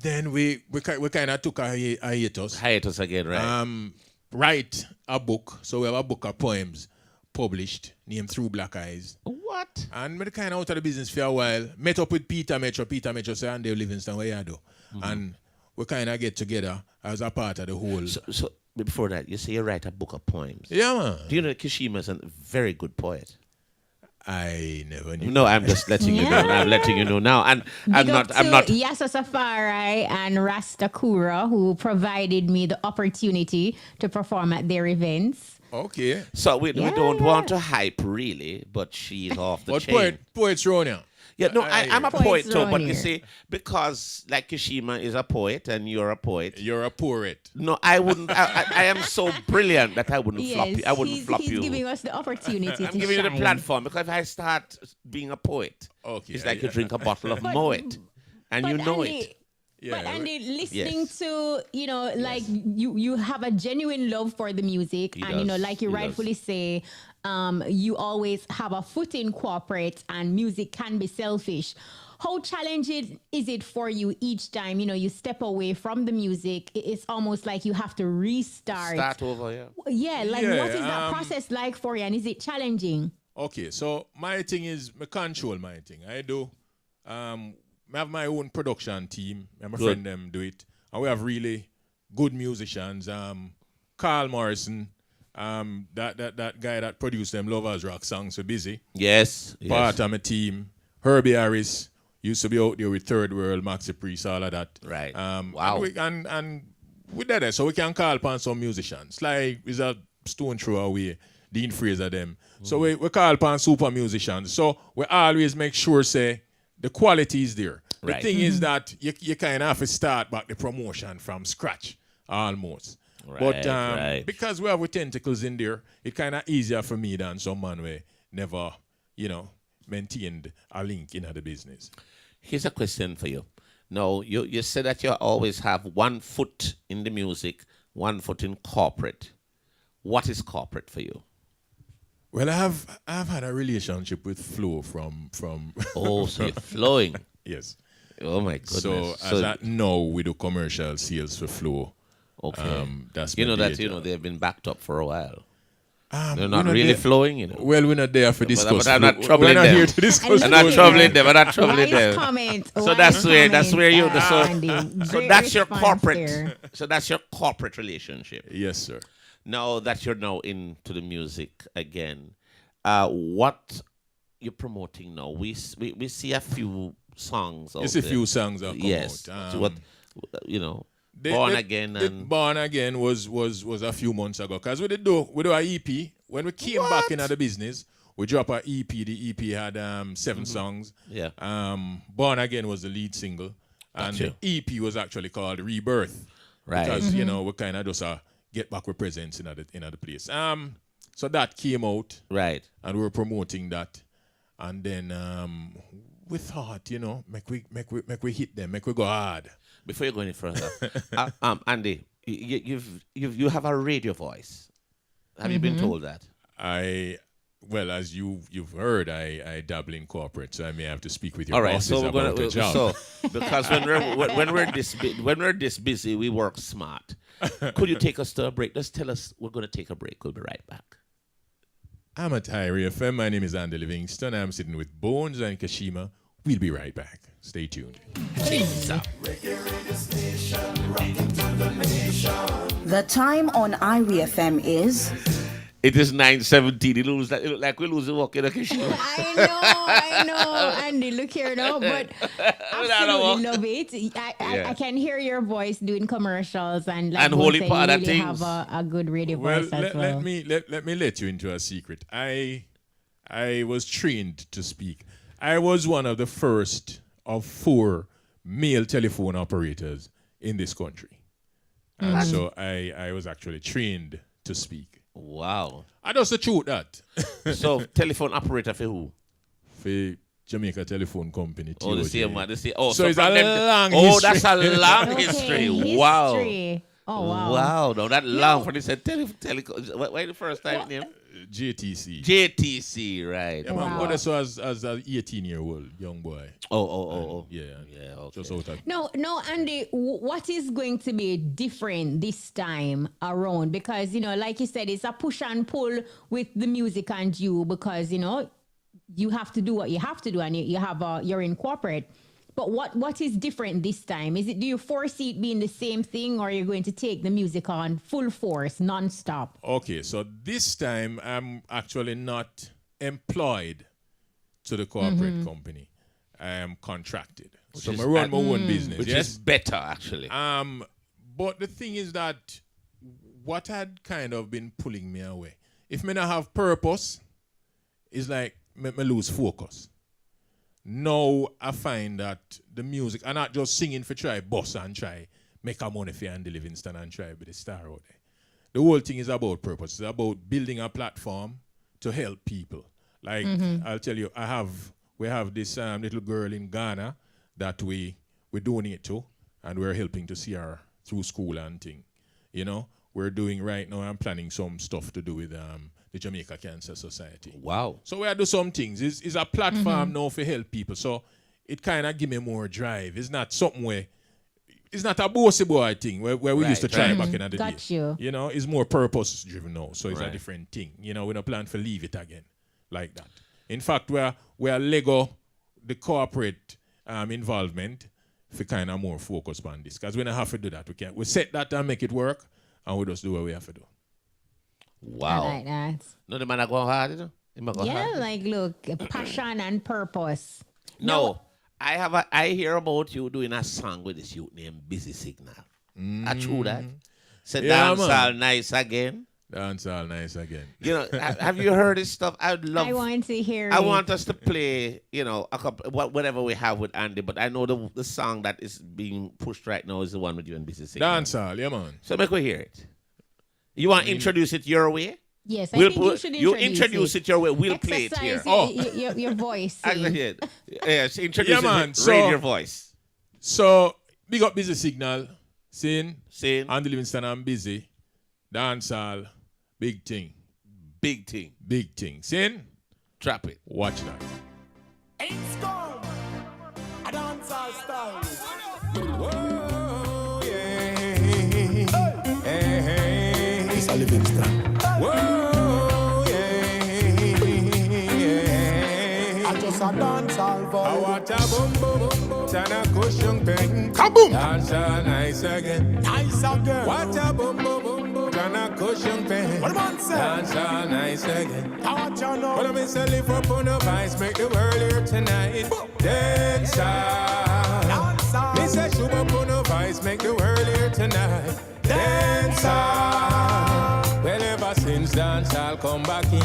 then we kind of took a hiatus. Hiatus again, right? Write a book. So we have a book of poems published named Through Black Eyes. What? And we kind of out of the business for a while. Met up with Peter Metro. Peter Metro said, Andy Livingston, what you do? And we kind of get together as a part of the whole. So before that, you say you write a book of poems. Yeah, man. Do you know Kishima's a very good poet? I never knew. No, I'm just letting you know. I'm letting you know now. And I'm not. Yasa Safari and Rastakura, who provided me the opportunity to perform at their events. Okay. So we don't want to hype really, but she's off the chain. Poets Ronia. Yeah, no, I'm a poet too, but you here. see, because like Kishima is a poet and you're a poet. You're a poet. No, I wouldn't. I am so brilliant that I wouldn't flop you. I wouldn't flop he's you. giving us the opportunity I'm to giving you the shine. platform because if I start being a poet, it's like you drink a bottle of Moet and you know Andy, it. But Andy, listening to, like you have a genuine love for the music. He and, does. like you He rightfully say, you always have a foot in corporate and music can be selfish. How challenging is it for you each time, you step away from the music? It's almost like you have to restart. Start over, yeah. Yeah, like what is that process like for you and is it challenging? Okay, so my thing is, I control my thing. I do. I have my own production team. And my friend them do it. And we have really good musicians. Carl Morrison, that guy that produced them Lovers Rock songs for Busy. Yes. Part of my team. Herbie Harris used to be out there with Third World, Maxi Priest, all of that. Right. Wow. And we did it, so we can call upon some musicians. Like, is a stone throw away, Dean Fraser them. So we call upon super musicians. So we always make sure, say, the quality is there. The thing is that you kind of have to start back the promotion from scratch, almost. But because we have with tentacles in there, it's kind of easier for me than some man who never, maintained a link in the business. Here's a question for you. Now, you said that you always have 1 foot in the music, 1 foot in corporate. What is corporate for you? Well, I've had a relationship with Flo from Oh, so you're flowing. Yes. Oh my goodness. So as at now we do commercial sales for Flo. Okay. That's you know my that day job. they've been backed up for a while. They're not really flowing, you know. Well, we're not there for discuss. But I'm not troubling We're not them. here to discuss. I'm not troubling them. I'm not troubling them. Comment. So that's where you. Andy. So Great that's your response corporate. there. So that's your corporate relationship. Yes, sir. Now that you're now into the music again, what you're promoting now? We see a few songs. Just a few songs that come yes. out. So what Born Again and Born Again was a few months ago. Because we do our EP. When we came back into the business, we dropped our EP. The EP had 7 songs. Yeah. Born Again was the lead single. And Gotcha. the EP was actually called Rebirth. Right. Because, we kind of just get back with presence in the place. So that came out. Right. And we were promoting that. And then we thought, make we hit them, make we go hard. Before you go any further, Andy, you have a radio voice. Have you been told that? Well, as you've heard, I dabble in corporate, so I may have to speak with your All right, bosses so about the job. So because when we're this busy, we work smart. Could you take us to a break? Just tell us we're going to take a break. We'll be right back. I'm at Irie FM. My name is Andy Livingston. I'm sitting with Bones and Kashima. We'll be right back. Stay tuned. The time on Irie FM is... It is 9:17. It looks like we lose the walk in the kitchen. I know. Andy, look here now. But absolutely love it. I can hear your voice doing commercials and holy part of really things. have a good radio voice as well. Let me let you into a secret. I was trained to speak. I was one of the first of 4 male telephone operators in this country. And so I was actually trained to speak. Wow. I just the truth that. So telephone operator for who? For Jamaica Telephone Company. Oh, the same one. So it's a long history. Oh, that's a long history. Wow. Oh, wow. Wow. No, that long for this why the first time name? JTC. JTC, right. Yeah, man. But so as an 18-year-old young boy. Oh. Yeah. Okay. Just out of... No, Andy, what is going to be different this time around? Because, like you said, it's a push and pull with the music and you because, you have to do what you have to do and you're in corporate. But what is different this time? Do you foresee it being the same thing or are you going to take the music on full force, non-stop? Okay, so this time I'm actually not employed to the corporate company. I am contracted. So I run my own business. Which is better, actually. But the thing is that what had kind of been pulling me away, if me not have purpose, is like me lose focus. Now I find that the music, I'm not just singing for try boss and try make a money for Andy Livingston and try be the star out there. The whole thing is about purpose. It's about building a platform to help people. Like I'll tell you, we have this little girl in Ghana that we donate to, and we're helping to see her through school and thing. We're doing right now. I'm planning some stuff to do with the Jamaica Cancer Society. Wow. So we do some things. It's a platform now for help people. So it kind of give me more drive. It's not something where, it's not a bossy boy thing where we used to try back in the day. Got you. It's more purpose driven now. So it's a different thing. We don't plan to leave it again like that. In fact, we're Lego the corporate involvement for kind of more focus on this. Because we don't have to do that. We set that and make it work, and we just do what we have to do. Wow. I like that. No, the man are going hard, hard. Like look, passion and purpose. No, I hear about you doing a song with this youth named Busy Signal. I true that. Say dance all nice again. Dance all nice again. Have you heard this stuff? I want to hear it. I want us to play, a couple, whatever we have with Andy, but I know the song that is being pushed right now is the one with you and Busy Signal. Dance all, yeah, man. So make we hear it. You want to introduce it your way? Yes, I think you should introduce it your way. We'll play it here. Your voice. Yes, introduce it. Raise your voice. So, big up Busy Signal. Sin. Andy Livingston and Busy. Dancehall. Big thing. Big thing. Big thing. Sin. Trap it. Watch that. It's gone. A dancehall style. Whoa, yeah. Hey. Livingston. Whoa, a dancehall I vibe. want a boom boom, Tana cushion pen. Kaboom! Dance all nice again. Nice again. What a boom boom, Tana cushion pen. What the man say? Dance all nice again. I want you know. Well, I'm in live up on the vibes, make the world here tonight. Dance all. Me say shoot up on the vibes, make the world here tonight. Dance all. Well, ever since dance all come back in.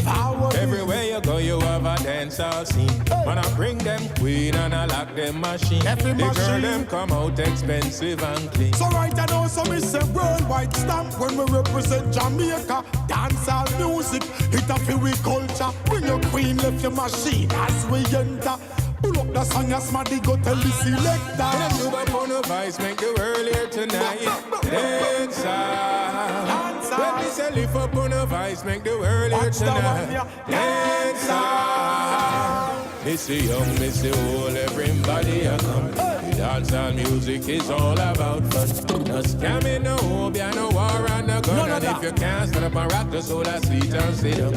Everywhere you go, you have a dance all scene. When I bring them queen and I lock them machine. The girl them come out expensive and clean. So right now, so me say worldwide stamp when we represent Jamaica. Dancehall music, it a feel we culture. Bring your queen, left your machine as we enter. Pull up the song, as Smaddy go tell the selector. When I shoot up on the vibes, make the world here tonight. Dance all. When me say lift up on the vibes, make the world here tonight. Dance all. Missy young, missy old, everybody a come. The dancehall music is all about fun. No scamming, no hobby, no war and no gun. And if you can't stand up and rock the soul, that's sweet and sit down.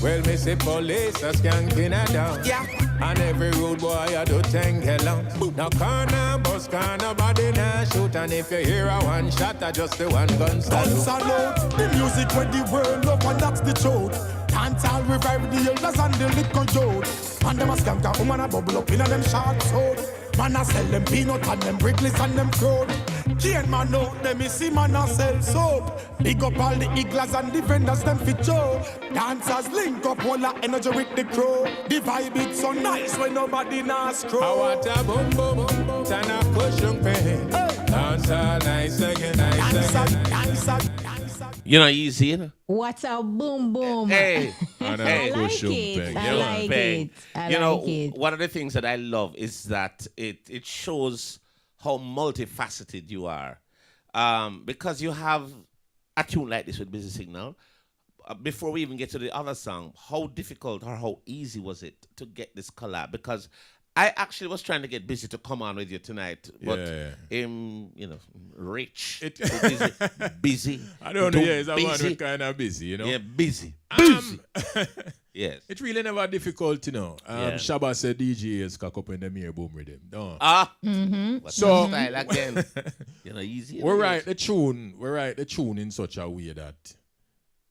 Well, me say police a skanking a down. Yeah. And every road boy I do 10 gallons. No corner, bus car, nobody now shoot. And if you hear a one shot, I just the one gun salute. The music when the world love, and that's the truth. Dancehall revive the elders and the little youth. And them a skank a woman a bubble up in a them short sword. Man a sell them peanut and them brickless and them fruit. Can't man out them, me see man a sell soap. Big up all the iglas and the vendors them fit show. Dancers link up all the energy with the crew. The vibe it's so nice when nobody knows screw. I want a boom boom, turn a cushion pen. Dance all nice again, nice again. You know, easy, you know. What's a boom boom? Hey, I like it. I like it. I you know, like it. one of the things that I love is that it shows how multifaceted you are, because you have a tune like this with Busy Signal. Before we even get to the other song, how difficult or how easy was it to get this collab? Because I actually was trying to get Busy to come on with you tonight, but you know, rich, busy. I don't know. Yeah, it's a busy. one kind of busy, you know. Yeah, busy. Yes. It's really never difficult, you know. Shabba said DJ is cock up in the mirror boom rhythm. No. What's So the style again? You know, easy. We write the tune in such a way that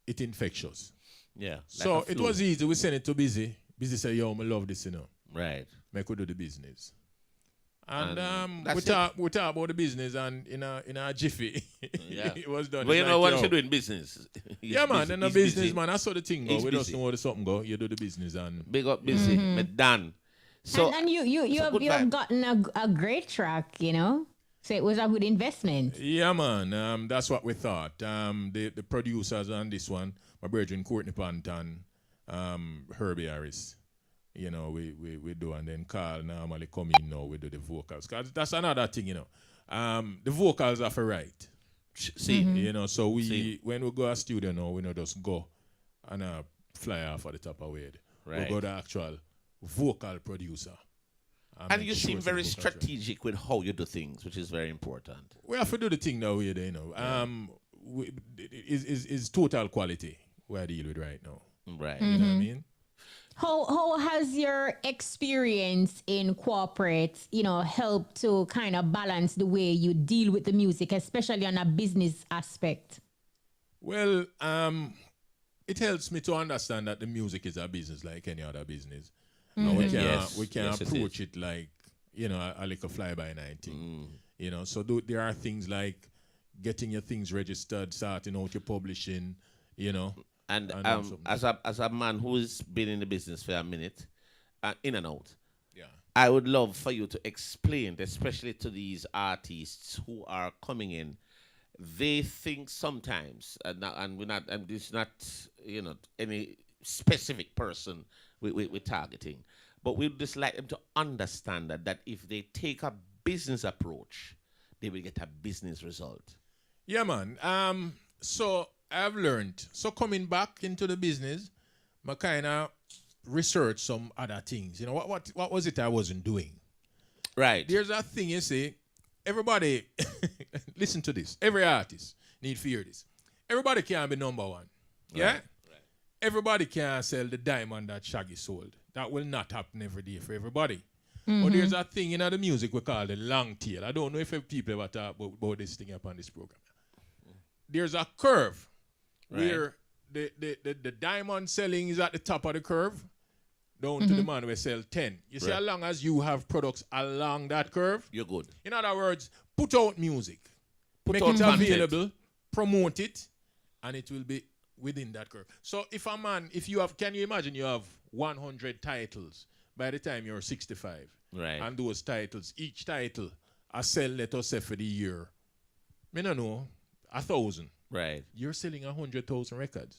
it infectious. Yeah. So like it was easy. We sent it to Busy. Busy said, yo, I love this, you know. Right. Make we do the business. And we that's talk about the business, and in a jiffy, it was done. But It's you know, like, once yo, you're doing business. yeah, man, in a he's business, busy. man. That's how the thing go. He's We just busy. know how the something go. You do the business and Big up Busy. Me done. So and you have gotten a great track, you know. So it was a good investment. yeah, man. That's what we thought. The producers on this one, my brethren Courtney Panton, Herbie Harris. You know, we do, and then Carl normally come in now, we do the vocals. Cause that's another thing, you know. The vocals are for right. See, you know, so when we go to studio now, we don't just go and fly off at the top of it. Right. We go to actual vocal producer. And you seem very strategic with how you do things, which is very important. We have to do the thing now, you know. Is total quality we are dealing with right now. Right. You know what I mean? How has your experience in corporate, you know, helped to kind of balance the way you deal with the music, especially on a business aspect? Well, it helps me to understand that the music is a business like any other business. And we can't approach it like, you know, a little fly-by-night thing. You know, so there are things like getting your things registered, starting out your publishing, you know. And as a man who's been in the business for a minute, in and out, I would love for you to explain, especially to these artists who are coming in. They think sometimes, and we're not, and it's not, you know, any specific person we're targeting, but we'd just like them to understand that if they take a business approach, they will get a business result. Yeah, man. So I've learned. So coming back into the business, I kind of research some other things. You know, what was it I wasn't doing? Right. There's a thing you say. Everybody, listen to this. Every artist need to hear this. Everybody can't be number one. Yeah? Right. Everybody can't sell the diamond that Shaggy sold. That will not happen every day for everybody. But there's a thing in the music we call the long tail. I don't know if people ever talk about this thing upon this program. There's a curve where the diamond selling is at the top of the curve down to the man who sell 10. You see, as long as you have products along that curve, you're good. In other words, put out music, make out it content. available, promote it, and it will be within that curve. So if a man, can you imagine you have 100 titles by the time you're 65? Right. And those titles, each title, I sell, let us say, for the year, I don't know, 1,000. Right. You're selling 100,000 records.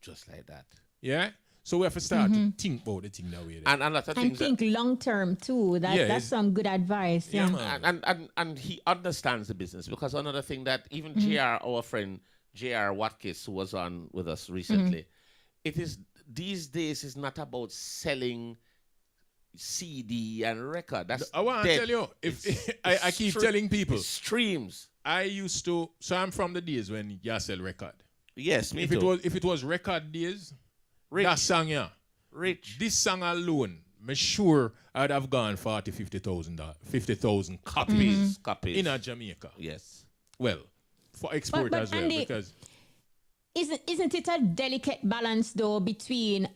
Just like that. Yeah? So we have to start to think about the thing that way. And a lot of things. And think long term too. That's some good advice. Yeah. And he understands the business, because another thing that even JR, our friend JR Watkins, who was on with us recently, it is these days is not about selling CD and record. I want to tell you, if I keep telling people, streams. So I'm from the days when you sell record. Yes, me too. If it was record days, Rich. that song, yeah. Rich. This song alone, I'm sure I'd have gone 50,000 copies in a Jamaica. Yes. Well, for export but as well, Andy, because isn't it a delicate balance though between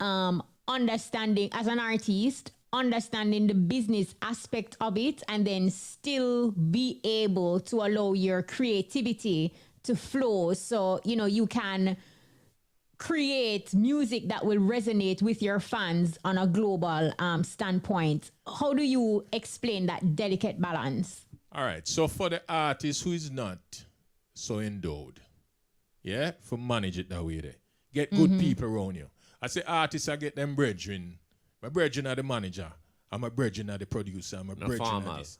understanding as an artist, understanding the business aspect of it, and then still be able to allow your creativity to flow, so you can create music that will resonate with your fans on a global standpoint. How do you explain that delicate balance? All right. So for the artist who is not so endowed, for manage it that way there. Get good people around you. I say artists, I get them brethren. My brethren are the manager. I'm a brethren are the producer. I'm a brethren are this.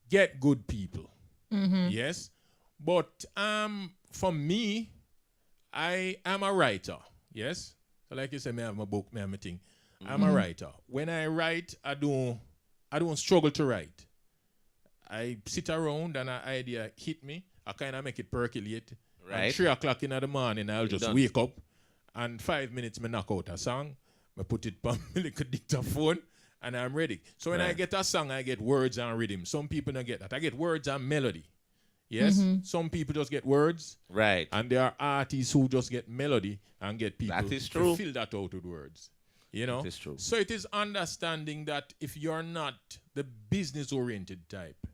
Get good people. Yes. But for me, I am a writer. Yes. So like you said, I have my book, I have my thing. I'm a writer. When I write, I don't struggle to write. I sit around and an idea hit me. I kind of make it percolate. Right. At 3 o'clock in the morning, I'll just wake up, and 5 minutes, I knock out a song. I put it on my little dictaphone, and I'm ready. So when I get a song, I get words and rhythm. Some people don't get that. I get words and melody. Yes? Some people just get words. Right. And there are artists who just get melody and get people That is true. to fill that out with words. That is true. So it is understanding that if you're not the business-oriented type,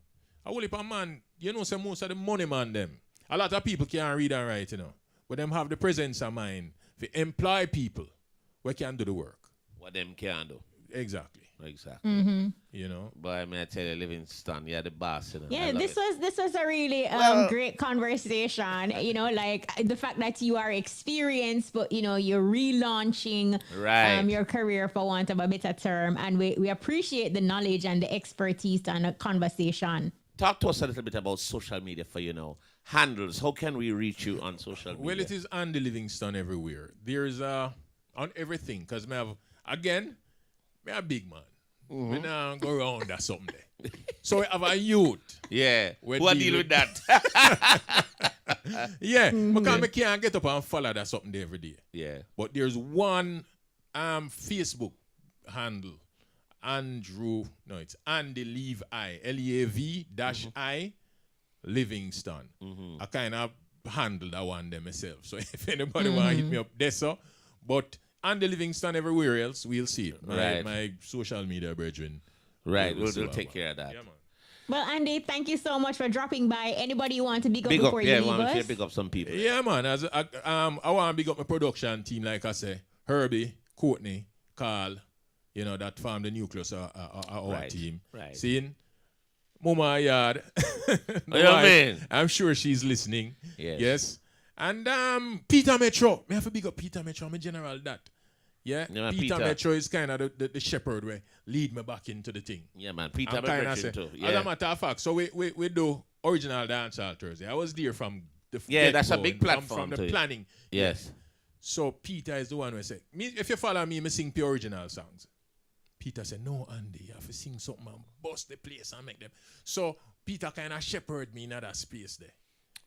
I will, if a man, say most of the money man them, a lot of people can't read and write, but them have the presence of mind to employ people who can do the work. What them can do. Exactly. But I mean, I tell you, Livingston, you're the boss. Yeah, this was a really great conversation. Like the fact that you are experienced, but you're relaunching your career, for want of a better term, and we appreciate the knowledge and the expertise and the conversation. Talk to us a little bit about social media for handles. How can we reach you on social media? Well, it is Andy Livingston everywhere. There's on everything, because me a big man. We now go around that something there. So we have a youth. Yeah. Who deal with that? Because I can't get up and follow that something there every day. Yeah. But there's one Facebook handle. It's Andy Leave I, Leav-I Livingston. I kind of handle that one there myself. So if anybody want to hit me up there, so. But Andy Livingston everywhere else, we'll see it. My social media brethren. Right, we'll take care of that. Yeah, man. Well, Andy, thank you so much for dropping by. Anybody you want to big up big before up, you leave I want us? to big up some people. Yeah, man. I want to big up my production team, like I say. Herbie, Courtney, Carl, that form the nucleus of our team. Right. Seeing Mama Yard. I'm sure she's listening. Yes. And Peter Metro. I have to big up Peter Metro. I'm a general that. Yeah, Peter Metro is kind of the shepherd where lead me back into the thing. Yeah, man. Peter Metro too. Yeah. As a matter of fact, so we do original dancehall Thursday. I was there from the that's a big platform from the planning. Yes. So Peter is the one who say, if you follow me, I sing pure original songs. Peter said, no, Andy, you have to sing something and bust the place and make them. So Peter kind of shepherd me in that space there.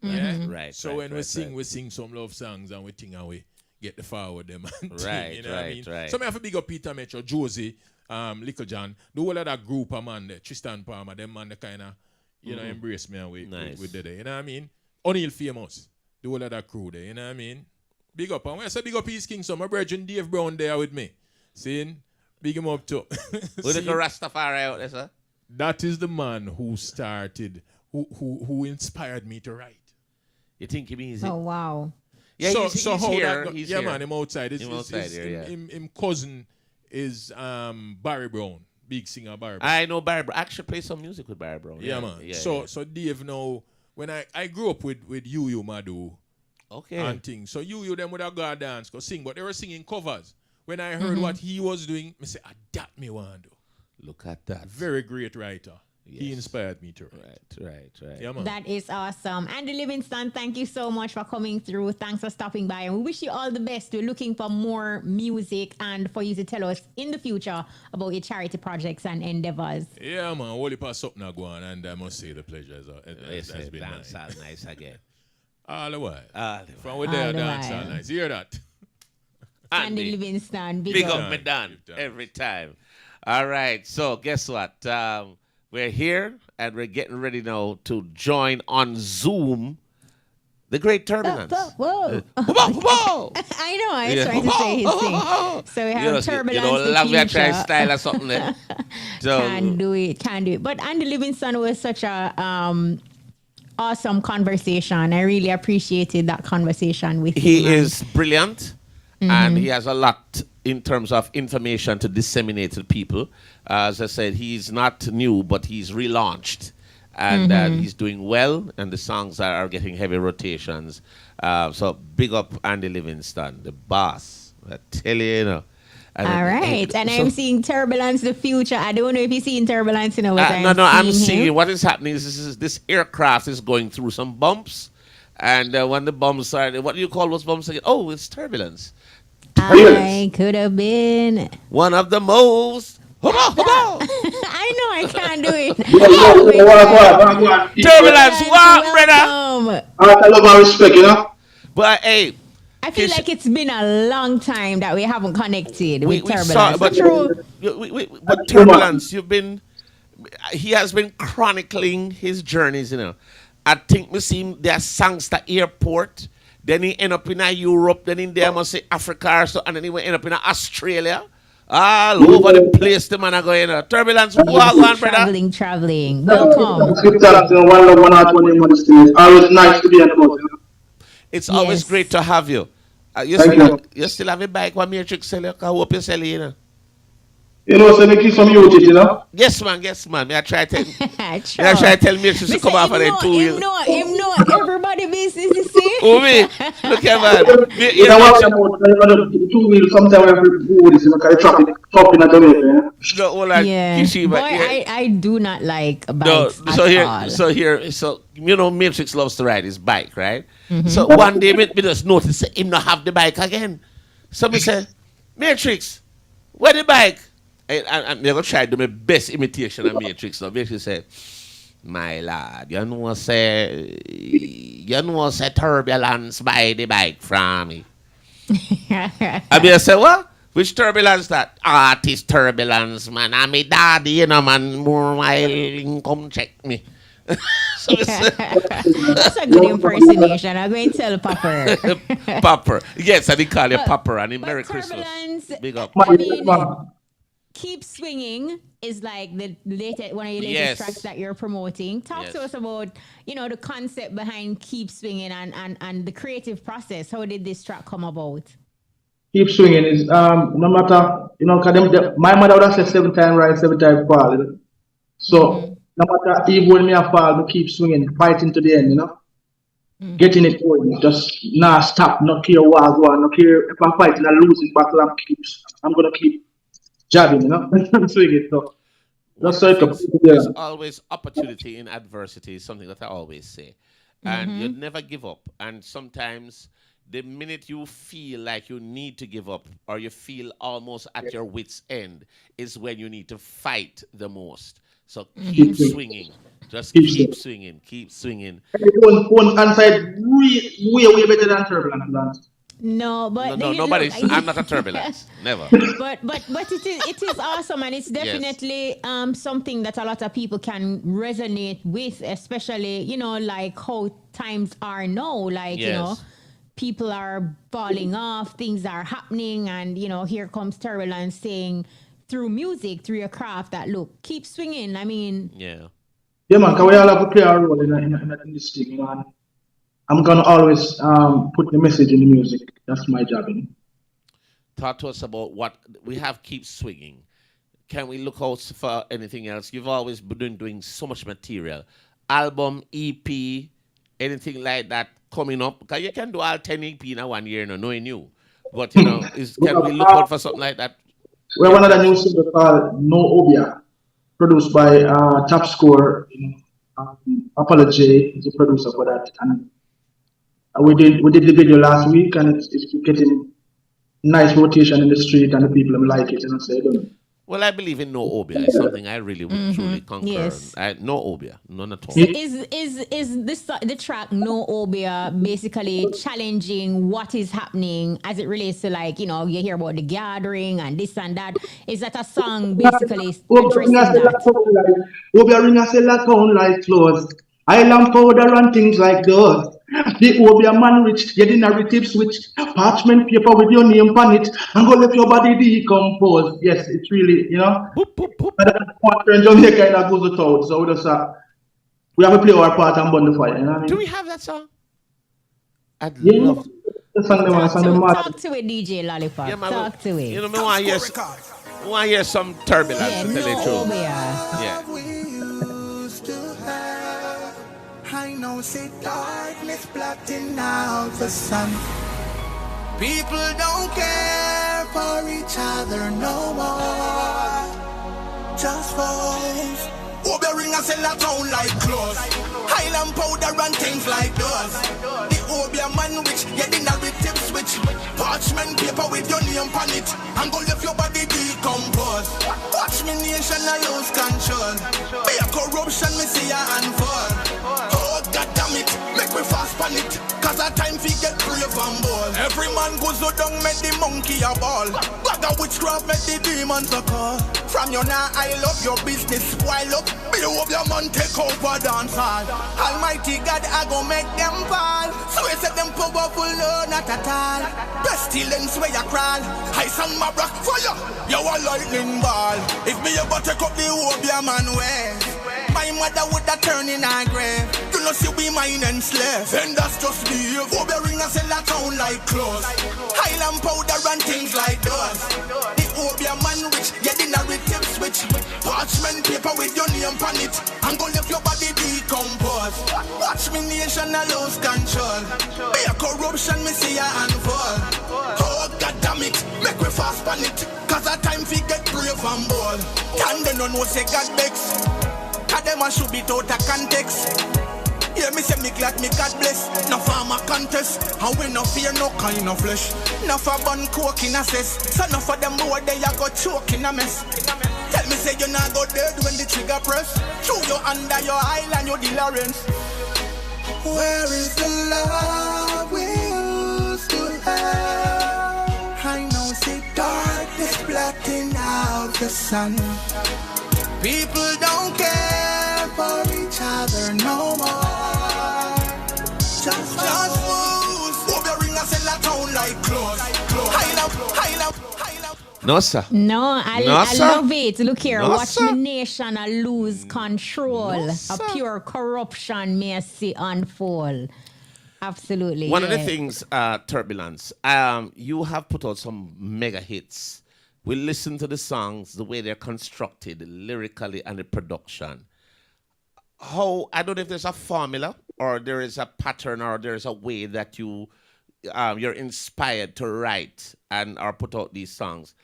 Yeah? Right. So when we sing some love songs and we think and we get the forward them. And Right, you know what I mean? right. So I have to big up Peter Metro, Josie, Little John, the whole of that group of man, there, Tristan Palmer, them man, the kind of, embrace me and with the day. You know what I mean? O'Neal Famous, the whole of that crew there. You know what I mean? Big up. And when I say big up East King, so my brethren Dave Brown there with me. Seeing? Big him up too. With the Rastafari out there, sir? That is the man who started, who inspired me to write. You think he means it? Oh, wow. Yeah, he's how here. that, he's yeah, here. man, him outside. Him cousin is Barry Brown, big singer Barry Brown. I know Barry Brown. I actually play some music with Barry Brown. Yeah, man. So Dave now, when I grew up with you Madu. Okay. And things. So you them would have got dance, go sing, but they were singing covers. When I heard what he was doing, I said, that me want to do. Look at that. Very great writer. Yes. He inspired me to write. Right. Yeah, man. That is awesome. Andy Livingston, thank you so much for coming through. Thanks for stopping by. And we wish you all the best. We're looking for more music and for you to tell us in the future about your charity projects and endeavors. Yeah, man. Only pass something go on, and I must say the pleasure has been nice. Nice again. All the while. From where they dance all nice. You hear that? Andy Livingston, big up me done every time. All right, so guess what? We're here and we're getting ready now to join on Zoom the great Turbulence. Whoa. I know, I was trying to say his thing. So we have Turbulence, the future. Try style or something there. So, Can't do it. But Andy Livingston was such a awesome conversation. I really appreciated that conversation with him. He is brilliant. And he has a lot in terms of information to disseminate to people. As I said, he's not new, but he's relaunched. And he's doing well, and the songs are getting heavy rotations. So big up Andy Livingston, the boss. I tell you, All right. And I'm seeing Turbulence, the future. I don't know if you're seeing Turbulence, No, I'm seeing what is happening is this aircraft is going through some bumps. And when the bumps are, what do you call those bumps again? Oh, it's turbulence. I could have been one of the most. I know I can't do it. Turbulence, what, brother? I love my respect, But hey, I feel like it's been a long time that we haven't connected with Turbulence. But Turbulence, he has been chronicling his journeys, I think we see him there Sangster Airport. Then he end up in Europe. Then in there, must say Africa or so. And then he will end up in Australia. All over the place, the man are going. Turbulence, walk on, brother. Traveling. Welcome. Always nice to be on the boat. It's always great to have you. You still have a bike with Matrix seller. I hope you sell it, so they keep some YouTube, Yes, man. I try to tell Matrix to come off of the 2 wheels. Him know everybody business, you see? Oh, me? Look at man. The 2 wheels, sometimes we have to do this, because traffic top in the Boy, I do not like bikes So Matrix loves to ride his bike, right? So one day, me just notice him not have the bike again. So me say, Matrix, where the bike? I'm going to try to do my best imitation of Matrix. So Matrix said, my lad, you know say Turbulence buy the bike from me. I say, what? Which Turbulence that? Artist Turbulence, man. I'm a daddy, man. More while come check me. That's a good impersonation. I'm going to tell Popper. Popper. Yes, I did call you Popper. And Merry Christmas. Big up. Keep Swinging is like the latest one of your latest tracks that you're promoting. Talk to us about, the concept behind Keep Swinging and the creative process. How did this track come about? Keep Swinging is no matter, my mother would have said 7 times right, 7 times fall. So no matter even when me a fall, I keep swinging, fighting to the end, getting it going. Just not stop, not care what I go on, not care if I'm fighting a losing battle, I'm gonna keep jabbing, swinging. So there's always opportunity in adversity, is something that I always say. And you never give up. And sometimes the minute you feel like you need to give up or you feel almost at your wit's end is when you need to fight the most. So keep swinging. Just keep swinging. Keep swinging. One answer way better than Turbulence. No, but No, nobody's. I'm not a turbulence. Never. But it is awesome, and it's definitely something that a lot of people can resonate with, especially like how times are now. Like people are falling off, things are happening, and here comes Turbulence saying through music, through your craft, that look, keep swinging. I mean, yeah, man. Cause we all have to play our role in this thing, and I'm gonna always put the message in the music. That's my job. Talk to us about what we have. Keep swinging. Can we look out for anything else? You've always been doing so much material, album, EP, anything like that coming up. Because you can do all 10 EP in 1 year, knowing you. But can we look out for something like that? We have another new single called No Obia, produced by Top Score. Protoje is the producer for that, and we did the video last week, and it's getting nice rotation in the street, and the people like it. Well, I believe in no obia. It's something I really would truly concur. Yes. No obia, none at all. So is this the track No Obia basically challenging what is happening as it relates to, like, you hear about the gathering and this and that? Is that a song basically addressing that? Obia ring a sell a town like clothes, island powder and things like those. The Obia man rich, get in a tip switch, parchment paper with your name on it, and go let your body decompose. Yes, it's really, boop, boop, boop. And Jamaica that goes out. So we have to play our part and burn the fire. You know what I mean? Do we have that song? I'd love the song. Talk to it, DJ Lollipop. Yeah, talk to it. I want to hear some turbulence. Yeah, to tell you the truth. Yeah. I know, see darkness blotting out the sun. People don't care for each other no more. Just foes. Obia ring a sell a town like clothes, Highland powder and things like those. The Obia man which get in a tip switch, parchment paper with your name on it, and go left your body decompose. Watch me nation I lose control. Be a corruption me see ya unfold. Oh God damn it, make me fast pan it, cause a time fi get brave and bold. Every man goes so down, make the monkey a ball. Bag of witchcraft, make the demons a call. From you now, I love your business, while up, be up your man, take over dance hall. Almighty God, I go make them fall. So I said them powerful, no, not at all. Pestilence where you crawl, ice and my rock fire, you a lightning ball. If me ever take up the Obia man way, my mother would have turned in her grave. You know see we mine and slave, and that's just me. Obia ring a sell a town like clothes, Highland powder and things like those. The Obia man rich, get in a tip switch, parchment paper with your name on it, and go left your body decompose. Watch me nation I lose control. Be a corruption me see ya unfold. Oh God damn it, make me fast pan it, cause a time fi get brave and bold. Can they no know say God begs, cause them a should be out of context. Yeah, me say me glad me God bless. No farmer contest, and we no fear no kind of flesh. No for bun coke in a cess, so no for them boy they a go choke in a mess. Tell me say you not go dead when the trigger press. Chew you under your island, your Lawrence. Where is the love we used to have? I know see darkness blotting out the sun. People don't care for each other no more. Just moves. Obia ring a sell a town like clothes. High love. No, sir. No, I love it. Look here, No, watch sir. the nation a lose control. A pure corruption may see unfold. Absolutely. One of the things, Turbulence, you have put out some mega hits. We listen to the songs, the way they're constructed, lyrically and the production. I don't know if there's a formula or there is a pattern or there's a way that you're inspired to write or put out these songs.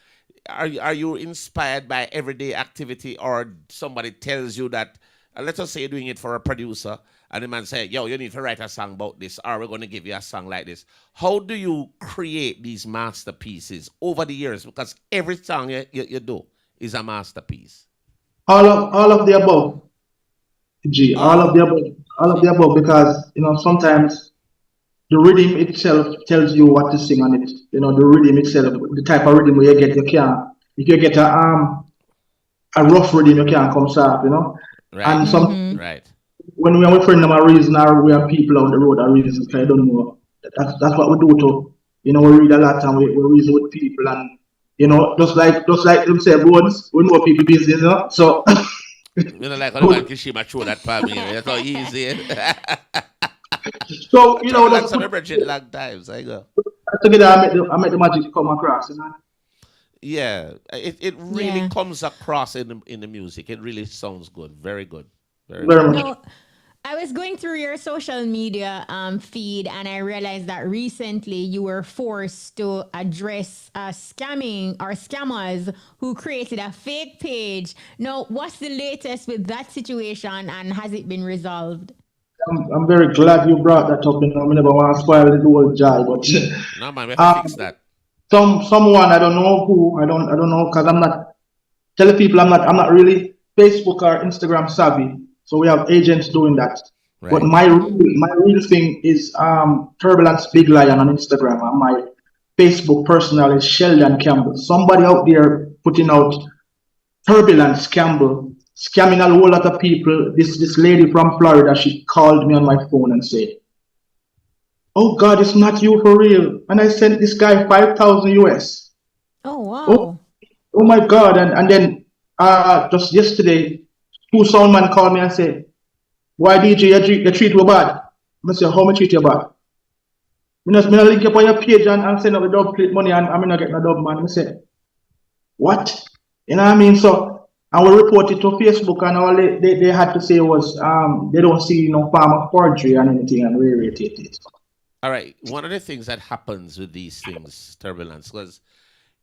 Are you inspired by everyday activity, or somebody tells you that, let's just say you're doing it for a producer, and the man say, yo, you need to write a song about this, or we're going to give you a song like this. How do you create these masterpieces over the years? Because every song you do is a masterpiece. All of the above. All of the above, because sometimes the rhythm itself tells you what to sing on it. You know, the rhythm itself, the type of rhythm where you get, if you get a rough rhythm, you can't come soft, you know. Right. And some Right. when we are friend them a reason, or we have people on the road a reason, I don't know. That's what we do too. You know, we read a lot and we reason with people, and you know, just like them say, bones, we know people busy, you know. So You know, like how the man Kishima show that for me. That's how easy. so you know, that's some bridging long times. I go. together I make the magic come across, you know. Yeah, it really comes across in the music. It really sounds good. Very good. Very good. No, I was going through your social media feed and I realized that recently you were forced to address scamming or scammers who created a fake page. Now, what's the latest with that situation and has it been resolved? I'm very glad you brought that up. You know, I never want to spoil the whole jive, but no man, we have to fix that. Someone I don't know who I don't know because I'm not telling people I'm not really Facebook or Instagram savvy. So we have agents doing that. Right. But my real thing is Turbulence Big Lion on Instagram, and my Facebook personal is Sheldon Campbell. Somebody out there putting out Turbulence Campbell, scamming a whole lot of people. This lady from Florida, she called me on my phone and said, "Oh God, it's not you for real." And I sent this guy 5,000 US. Oh wow. Oh my God. And then just yesterday, two sound man called me and said, "Why DJ you treat you bad?" I said, "How much treat you bad?" I link up on your page and send up the dub plate money and I'm not getting a dub, man. I said, "What?" You know what I mean? So and we reported to Facebook and all they had to say was they don't see no form of forgery and anything and we irritated it. All right. One of the things that happens with these things, Turbulence, because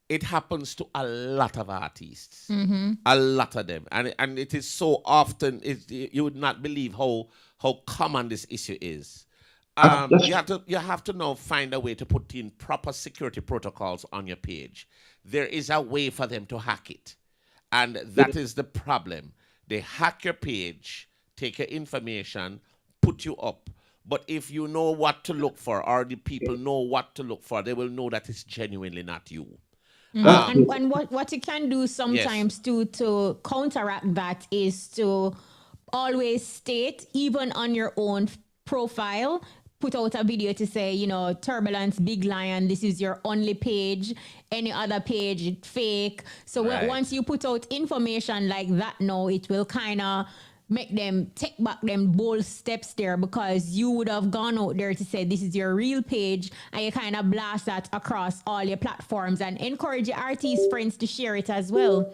it happens to a lot of artists, a lot of them, and it is so often. You would not believe how common this issue is. You have to now find a way to put in proper security protocols on your page. There is a way for them to hack it, and that is the problem. They hack your page, take your information, put you up. But if you know what to look for, or the people know what to look for, they will know that it's genuinely not you. And what you can do sometimes to counteract that is to always state, even on your own profile, put out a video to say, you know, Turbulence, Big Lion, this is your only page. Any other page, fake. So once you put out information like that, now it will kind of make them take back them bold steps there because you would have gone out there to say this is your real page and you kind of blast that across all your platforms and encourage your artist friends to share it as well.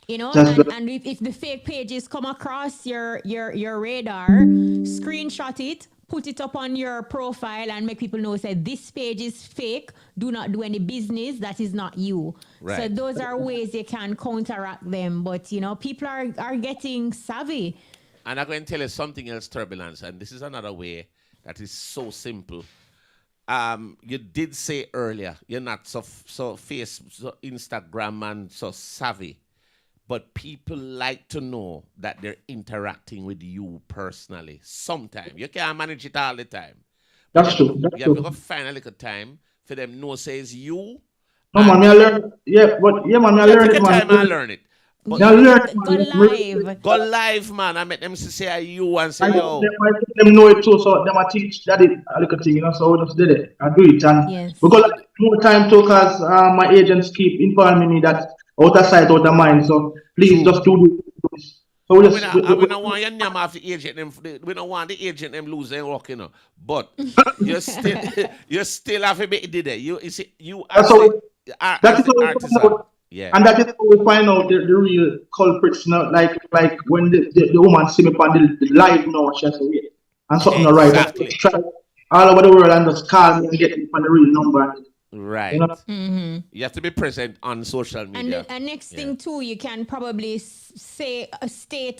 You know, and if the fake pages come across your radar, screenshot it, put it up on your profile and make people know, say, this page is fake. Do not do any business. That is not you. Right. So those are ways you can counteract them. But, you know, people are getting savvy. And I'm going to tell you something else, Turbulence. And this is another way that is so simple. You did say earlier, you're not so Instagram and so savvy. But people like to know that they're interacting with you personally. Sometimes. You can't manage it all the time. That's true. You have to find a little time for them know says you. No, man, I learn. Yeah, but yeah, man, I learn it, man. I learn it. But go live. Go live, man. I make them say you and say yo. Them know it too, so them I teach that it a little thing, you know. So we just did it. I do it, and we got more time too, cause my agents keep informing me that out of sight, out of mind. So please just do this. So we don't want your name off the agent. We don't want the agent them lose their work, you know. But you still have to be did it. You see, you as an artisan. Yeah. And that is how we find out the real culprits. Now, like when the woman see me on the live now, she has to wait. And something exactly. Right. Try all over the world and just call me and get me on the real number. Right. You know? You have to be present on social media. And next thing too, you can probably state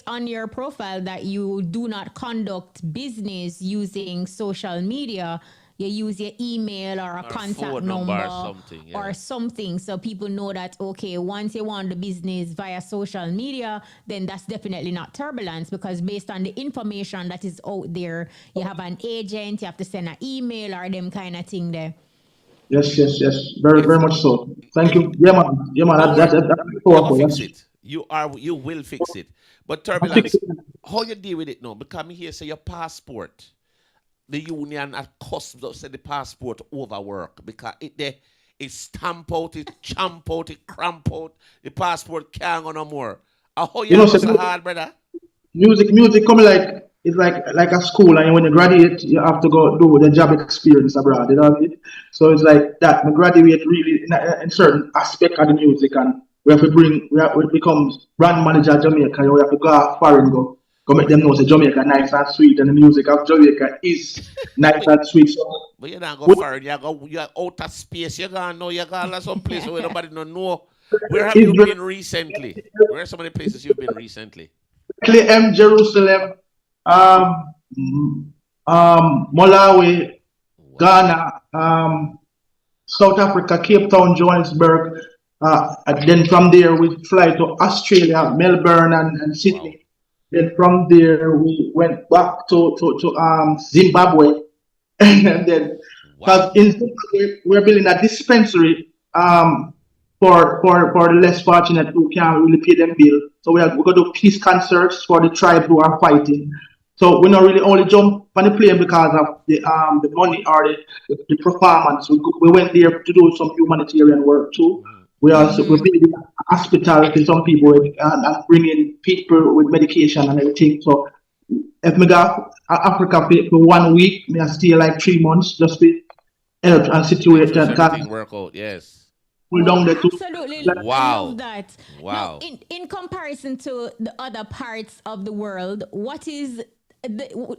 on your profile that you do not conduct business using social media. you use your email or a Or contact phone number or something, yeah. or something, so people know that, okay, once you want the business via social media, then that's definitely not Turbulence, because based on the information that is out there, you have an agent, you have to send an email or them kind of thing there. Yes. Very, very much so. Thank you. Yeah, man. That's You're powerful. gonna fix That's, it. You will fix it. But I think Turbulence, how you deal with it now? Because me here say your passport, the union at customs up said the passport overwork because it stamp out, it champ out, it cramp out. The passport can't go no more. How you you know, go so so hard, brother? music come like it's like a school, and when you graduate, you have to go do the job experience abroad. You know what I mean? So it's like that. We graduate really in certain aspect of the music, and we have to we become brand manager of Jamaica. We have to go foreign, go make them know say Jamaica nice and sweet, and the music of Jamaica is nice and sweet. So But you're not go foreign, you're out of space. You're gonna know you're gonna some place where nobody don't know. Where have you been recently? Where are some of the places you've been recently? Jerusalem, Malawi, Ghana, South Africa, Cape Town, Johannesburg. And then from there we fly to Australia, Melbourne and Sydney. Then from there we went back to Zimbabwe. And then because in Zimbabwe we're building a dispensary for the less fortunate who can't really pay them bill. So we're going to do peace concerts for the tribe who are fighting. So we not really only jump on the plane because of the money or the performance. We went there to do some humanitarian work too. We also we're building a hospital for some people and bringing people with medication and everything. So if me go Africa for 1 week, me I stay like 3 months just to help and situate and Everything work out, yes. pull down the two. Absolutely. Wow. I love that. Wow. Now, in comparison to the other parts of the world, what is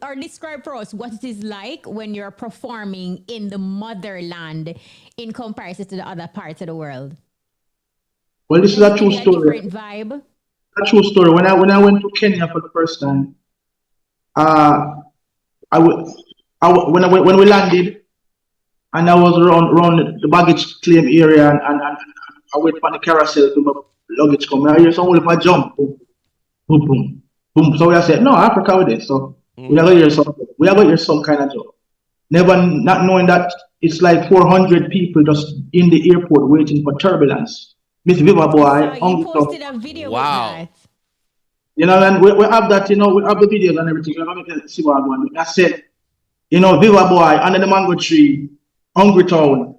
or describe for us what it is like when you're performing in the motherland in comparison to the other parts of the world? Well, this is a true story. Different vibe. A true story. When I went to Kenya for the first time, when we landed, and I was around the baggage claim area, and I went on the carousel to my luggage come. I hear someone if I jump, boom, boom, boom, boom. So we said, no, Africa with it. So we are going to hear some kind of job. Never not knowing that it's like 400 people just in the airport waiting for Turbulence. Miss Viva Boy. You posted a video with that. You know, and we have that, you know, we have the videos and everything. You know, let me see what I'm going. I said, you know, Viva Boy, under the mango tree, Hungry Town,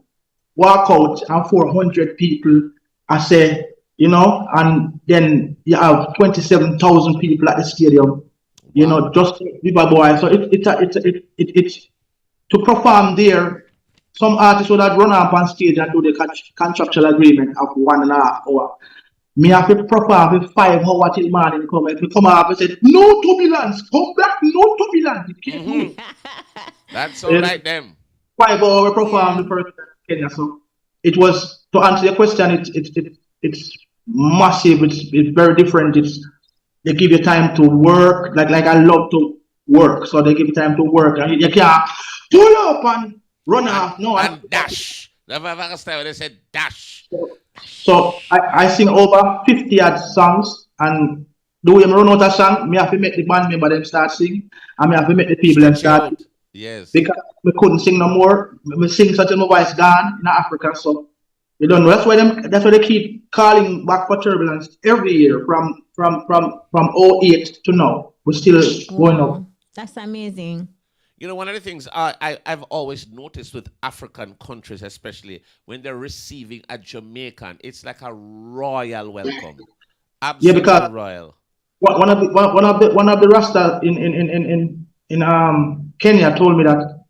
walk out and 400 people. I say, you know, and then you have 27,000 people at the stadium. You know, just Viva Boy. So it's to perform there. Some artists would have run up on stage and do the contractual agreement of 1.5 hours. Me have to perform for 5 hours till morning come. If you come up and say, no turbulence, come back, no turbulence. You can't do it. That's all right, them. 5 hours we performed the first time in Kenya. So it was, to answer your question, it's massive, it's very different. They give you time to work, like I love to work. So they give you time to work and you can't pull up and run off. No, and dash. They said dash. So I sing over 50 odd songs, and do we run out of song, me have to make the band member them start sing, and me have to make the people them start. Yes. Because we couldn't sing no more. We sing such a my voice gone in Africa, so you don't know. That's why they keep calling back for Turbulence every year from 08 to now. We're still going up. That's amazing. You know, one of the things I've always noticed with African countries, especially when they're receiving a Jamaican, it's like a royal welcome. Absolutely, yeah, because royal. One of the Rasta in Kenya told me that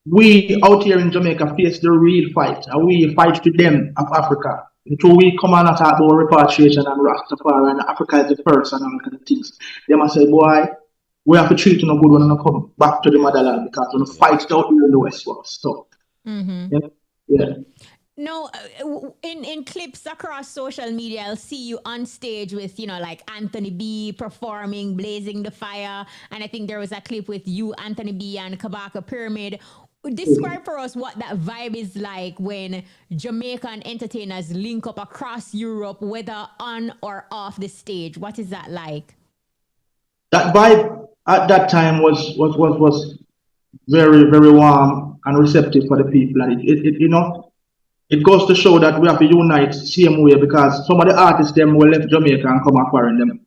we out here in Jamaica face the real fight, and we fight to them of Africa. Until we come on and talk about repatriation and Rastafari and Africa is the first and all kind of things. They must say, boy, we have to treat you no good when we come back to the motherland because we fight out here in the West for us. So, yeah. No, in clips across social media, I'll see you on stage with, you know, like Anthony B performing Blazing the Fire. And I think there was a clip with you, Anthony B, and Kabaka Pyramid. describe for us what that vibe is like when Jamaican entertainers link up across Europe, whether on or off the stage. What is that like? That vibe at that time was very, very warm and receptive for the people. And it goes to show that we have to unite same way, because some of the artists them will left Jamaica and come up foreign them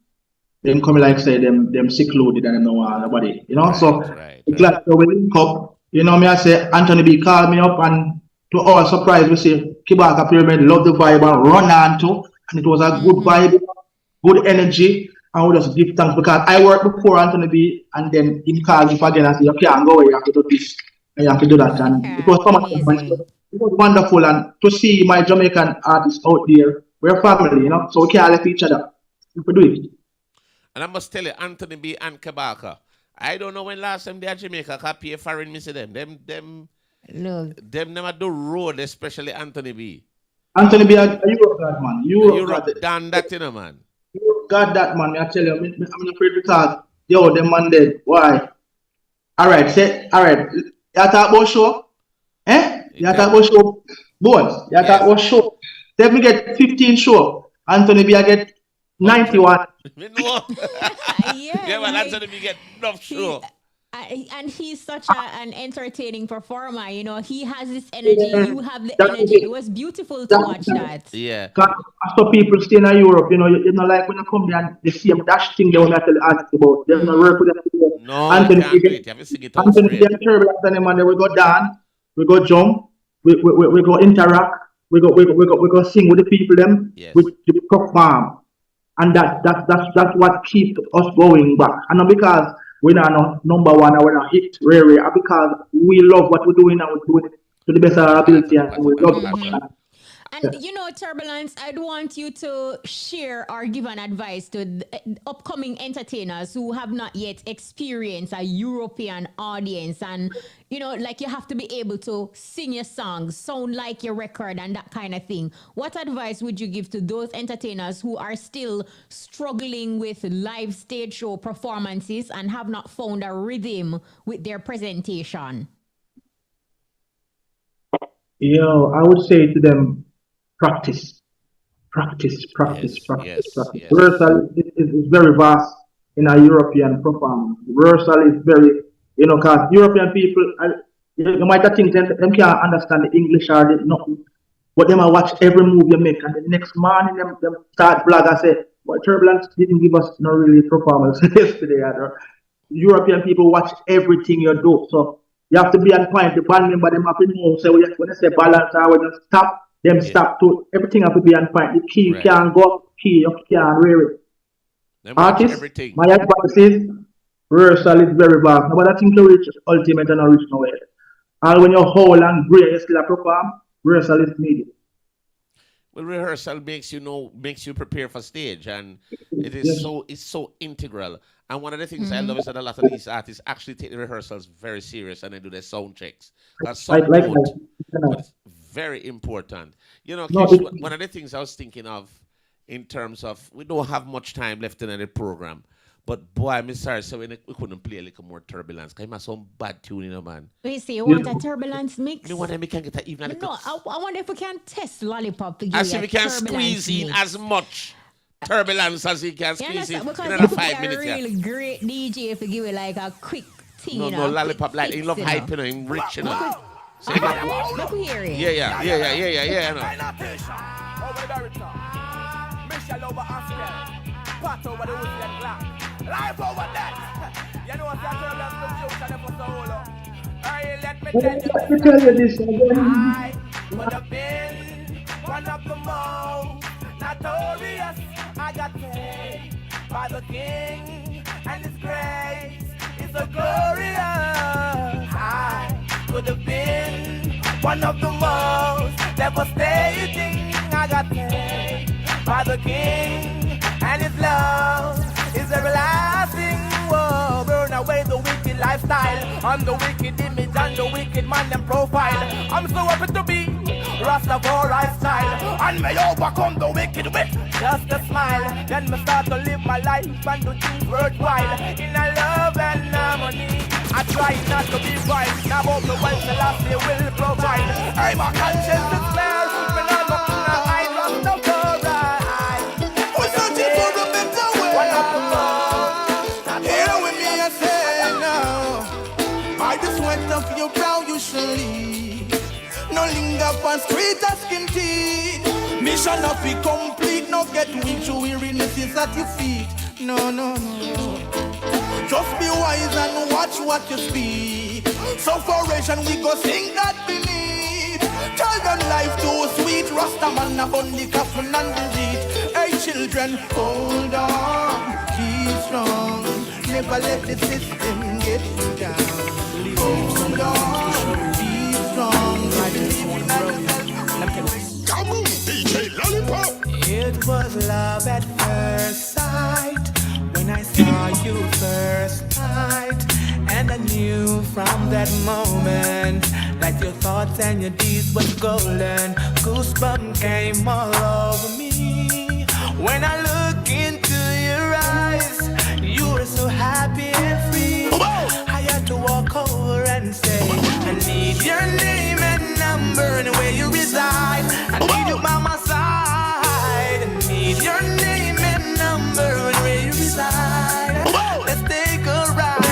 come like say them secluded and them no want nobody. So it's like we link up, me I say Anthony B called me up, and to our surprise we say Kibaka Pyramid love the vibe and run on to, and it was a good vibe, good energy. And we just give thanks, because I worked before Anthony B, and then he called me again and said, you can't go, you have to do this, and you have to do that. And it was wonderful, and to see my Jamaican artists out there, we're family, so we can't let each other. We do it. And I must tell you, Anthony B and Kabaka, I don't know when last time they at Jamaica can pay foreign me see them. Them never do road, especially Anthony B. Anthony B, Europe that man. Europe done that, man. God that man, I tell you, I'm afraid to talk. Yo, them man dead. Why? Alright. You talk about show? You talk about show? Bones. You talk about show. Let me get 15 show. Anthony B, I get 91. Yeah, man, Anthony B get enough show. And he's such an entertaining performer. He has this energy. You have the energy. It was beautiful to watch that. Yeah. After people stay in Europe, you know, like when you come there and they see them dash thing they want to tell the artist about. They're not work with them. No, Anthony, you can't. You have to sing it out Anthony, they're Turbulence and them, and then we go dance, we go jump, we go interact, we go sing with the people them, we perform. And that's what keeps us going back. And not because we're not number one or we're not hit rare, because we love what we're doing and we're doing it to the best of our ability, and we love it. And Turbulence, I'd want you to share or give an advice to the upcoming entertainers who have not yet experienced a European audience. And, like you have to be able to sing your songs, sound like your record and that kind of thing. What advice would you give to those entertainers who are still struggling with live stage show performances and have not found a rhythm with their presentation? I would say to them, practice. Rehearsal is very vast in a European performance. Rehearsal is very, because European people, you might think them can't understand the English or nothing, but them I watch every move you make, and the next morning them start blog and say, well, Turbulence didn't give us no really performance yesterday. European people watch everything you do, so you have to be on point. The band member them have to know, so when they say balance or when you stop, them stop to everything have to be on point. The key can't go up, key you can't wear it. Artists, my advice is rehearsal is very vast. Nobody think you reach ultimate and not reach nowhere. And when you're whole and great, you still perform, rehearsal is needed. Well, rehearsal makes you prepare for stage, and it's so integral. And one of the things I love is that a lot of these artists actually take the rehearsals very serious and they do their sound checks. That's so good, but it's very important. One of the things I was thinking of in terms of, we don't have much time left in the program, but boy, I'm sorry, so we couldn't play a little more Turbulence, because he has some bad tune, man. You see, you want a Turbulence mix? Me want we can get even I wonder if we can test Lollipop to give I see we can squeeze in as much Turbulence as he can squeeze in another 5 minutes. A really great DJ if you give it like a quick thing. No, Lollipop, like he love hype, him rich, Let me hear it. Yeah. Michelle over Oscar, Pat over the William Black, life over that. You know what's that Turbulence producer for solo? Hey, let me tell you this again. I would have been one of the most notorious. I got paid by the King, and His grace is so glorious. I could have been one of the most devastating. I got paid by the King, and His love is everlasting. Whoa, burn away the wicked lifestyle, and the wicked image, and the wicked man and profile. I'm so happy to be Rastafari style, and may overcome the wicked with just a smile. Then me start to live my life and do things worthwhile in a love and harmony. I try not to be right. Now about the wife, the last they will provide. Hey, my conscience is clear. When I'm up to the high, lost no chloride. We're searching for a better way. One of the most. Hear with me, I say now. By the sweat of your brow you shall lead. No linger on street or skin teeth. Mission of be complete. No get weak to weariness is at your feet. No, no, no. Just be wise and watch what you speak. Sufferation we go sing that beneath. Tell them life too sweet. Rasta man upon the coffin and the reed. Hey children, hold on. Keep strong. Never let the system get you down. Hold on. Keep strong. Come on, DJ Lollipop. It was love at first sight. When I saw you first night, and I knew from that moment that your thoughts and your deeds was golden. Goosebumps came all over me. When I look into your eyes, you were so happy and free. I had to walk over and say, I need your name and number and where you reside. I need you by my side. I need your name and number and where you reside. Let's take a ride. I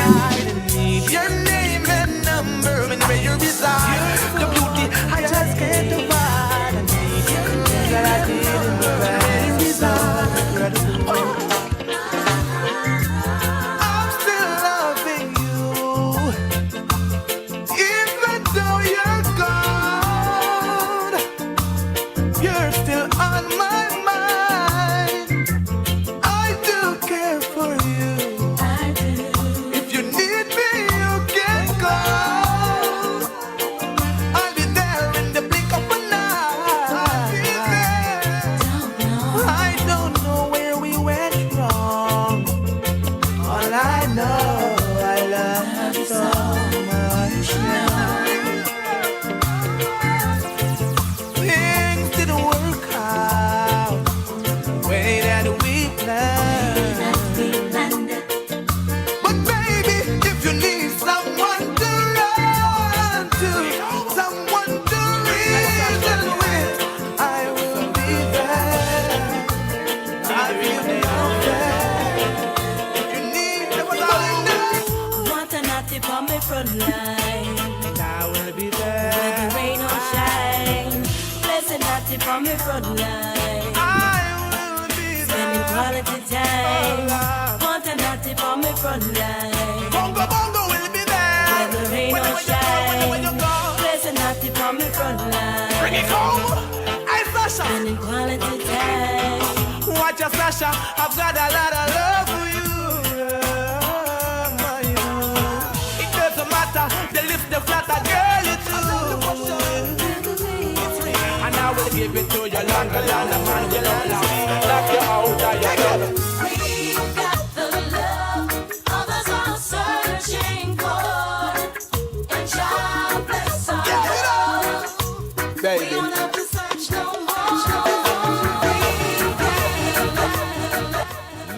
need your name and number and where you reside. The beauty I just can't divide. I need your name that I didn't know where you reside. I'm still loving you, even though you're gone. You're still on my mind. I do care for you. If you need me, you can call. I'll be there in the blink of an eye. I don't know where we went wrong. All I know, I love you so much now. Things didn't work out the way that we planned. But baby, if you need someone to run to, someone to reason with, I will be there. I'll be there. If you need someone, Want a natty from my front line. I will be Whether there. rain or shine. Blessed natty from my front line. I will be Spending there. quality time. Want a natty from my front line. Bongo Bongo will be there. Whether rain When or you go, when you shine. go. Blessed natty from my front line. Bring it home. Hey, Sasha. Spending quality time. Watch your Sasha. I've got a lot of love for you. It doesn't matter. The lift, the flatter, girl, it's you. And I will give it to you longer, longer, man. You lock you out of your love. We got the love others are searching for. And God bless us all. We Baby. don't have to search no more.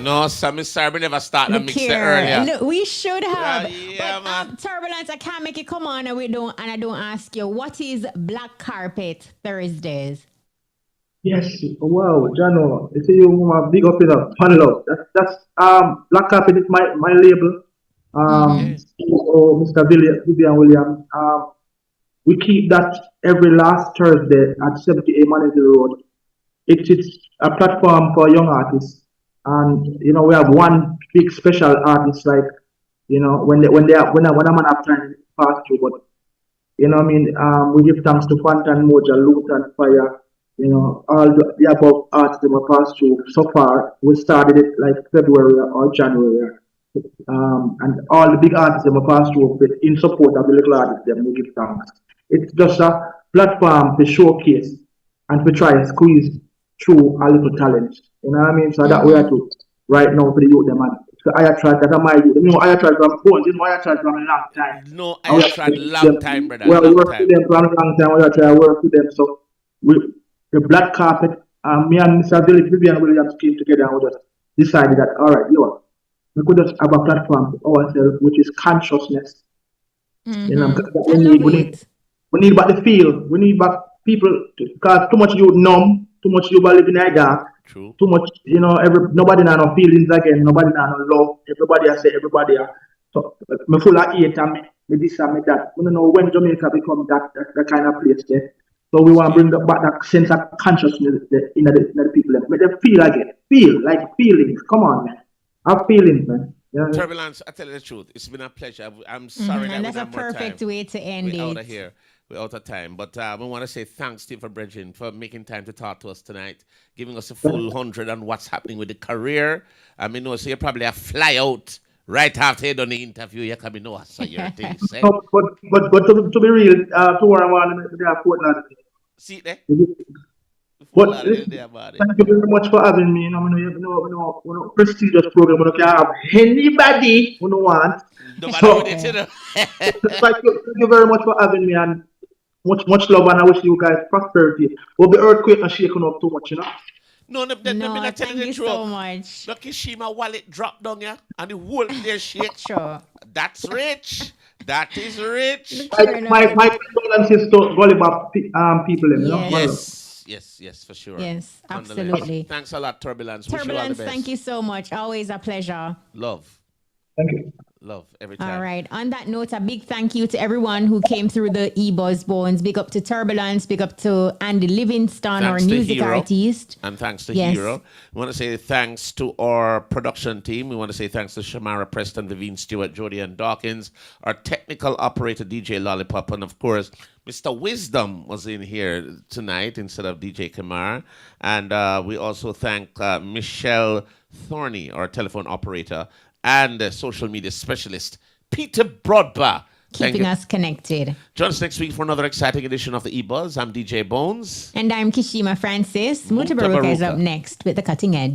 No, Sammy, sorry, we never start the Look mix there here. earlier. Look, we should have. Yeah, but, man. Turbulence, I can't make it come on and I don't ask you, what is Black Carpet Thursdays? Yes, wow, Jano, you see you big up in a fun love. That's Black Carpet is my label. CEO, Mr. Vivian Williams. We keep that every last Thursday at 78 Manager Road. It is a platform for young artists. And you know, we have one big special artist, like, you know, when a man have time to pass through, but you know what I mean, we give thanks to Fantan, Moja, Loot and Fire, you know, all the above artists that were passed through so far. We started it like February or January. And all the big artists that were passed through in support of the little artists, them we give thanks. It's just a platform to showcase and to try and squeeze through a little talent. You know what I mean? So that we are to right now for the youth, them, man. So I have tried that am my youth. You know, I have tried from phones, you know, I have tried from a long time. No, I have tried long time, brother. Well, we Long work time. with them for a long time. We have tried to work with them. So the Black Carpet, me and Mr. Vivian Williams came together and we just decided that, all right, we could just have a platform for ourselves, which is consciousness You know, we need back the feel. We need back people because too much you numb, too much you live in the dark. True. Too much, you know, nobody now no feelings again, nobody now no love. Everybody I say everybody so me full of hate and me this and me that. We don't know when Jamaica become that kind of place there. So we want to bring back that sense of consciousness in the people. Make them feel again. Feel like feelings. Come on, man. Have feelings, man. Yeah. Turbulence, I tell you the truth. It's been a pleasure. I'm sorry that and we that's a don't have more perfect time. way to end We're out it. of here. We're out of time. But we want to say thanks, Steve, for bridging, for making time to talk to us tonight, giving us a full 100 on what's happening with the career. I mean, so you probably have fly out right after you done the interview. You can be no answer your things. Eh? But to be real, tomorrow morning, they are Portland. See there? But thank you very much for having me. You know, prestigious program. You can have anybody who want. So, thank you very much for having me and much love, and I wish you guys prosperity. Will be earthquake and shaking up too much, you know. No, thank you so much. Look, Shima wallet dropped down here and the whole there shake. Sure. That's rich. That is rich. My condolences to Gully Bop people. You know? Yes, for sure. Yes, absolutely. Thanks a lot, Turbulence. Turbulence, wish you all the best. thank you so much. Always a pleasure. Love. Thank you. Love every time. All right. On that note, a big thank you to everyone who came through the EBUZZ Bones. Big up to Turbulence. Big up to Andy Livingston, our music artist. And thanks to Hero. We want to say thanks to our production team. We want to say thanks to Shamara Preston, Vivian Stewart, Jody and Dawkins, our technical operator, DJ Lollipop, and of course, Mr. Wisdom was in here tonight instead of DJ Kamar. And we also thank Michelle Thorney, our telephone operator, and social media specialist, Peter Broadba. Keeping us connected. Join us next week for another exciting edition of the EBUZZ. I'm DJ Bones. And I'm Kishima Francis. Mutabaruka is up next with The Cutting Edge.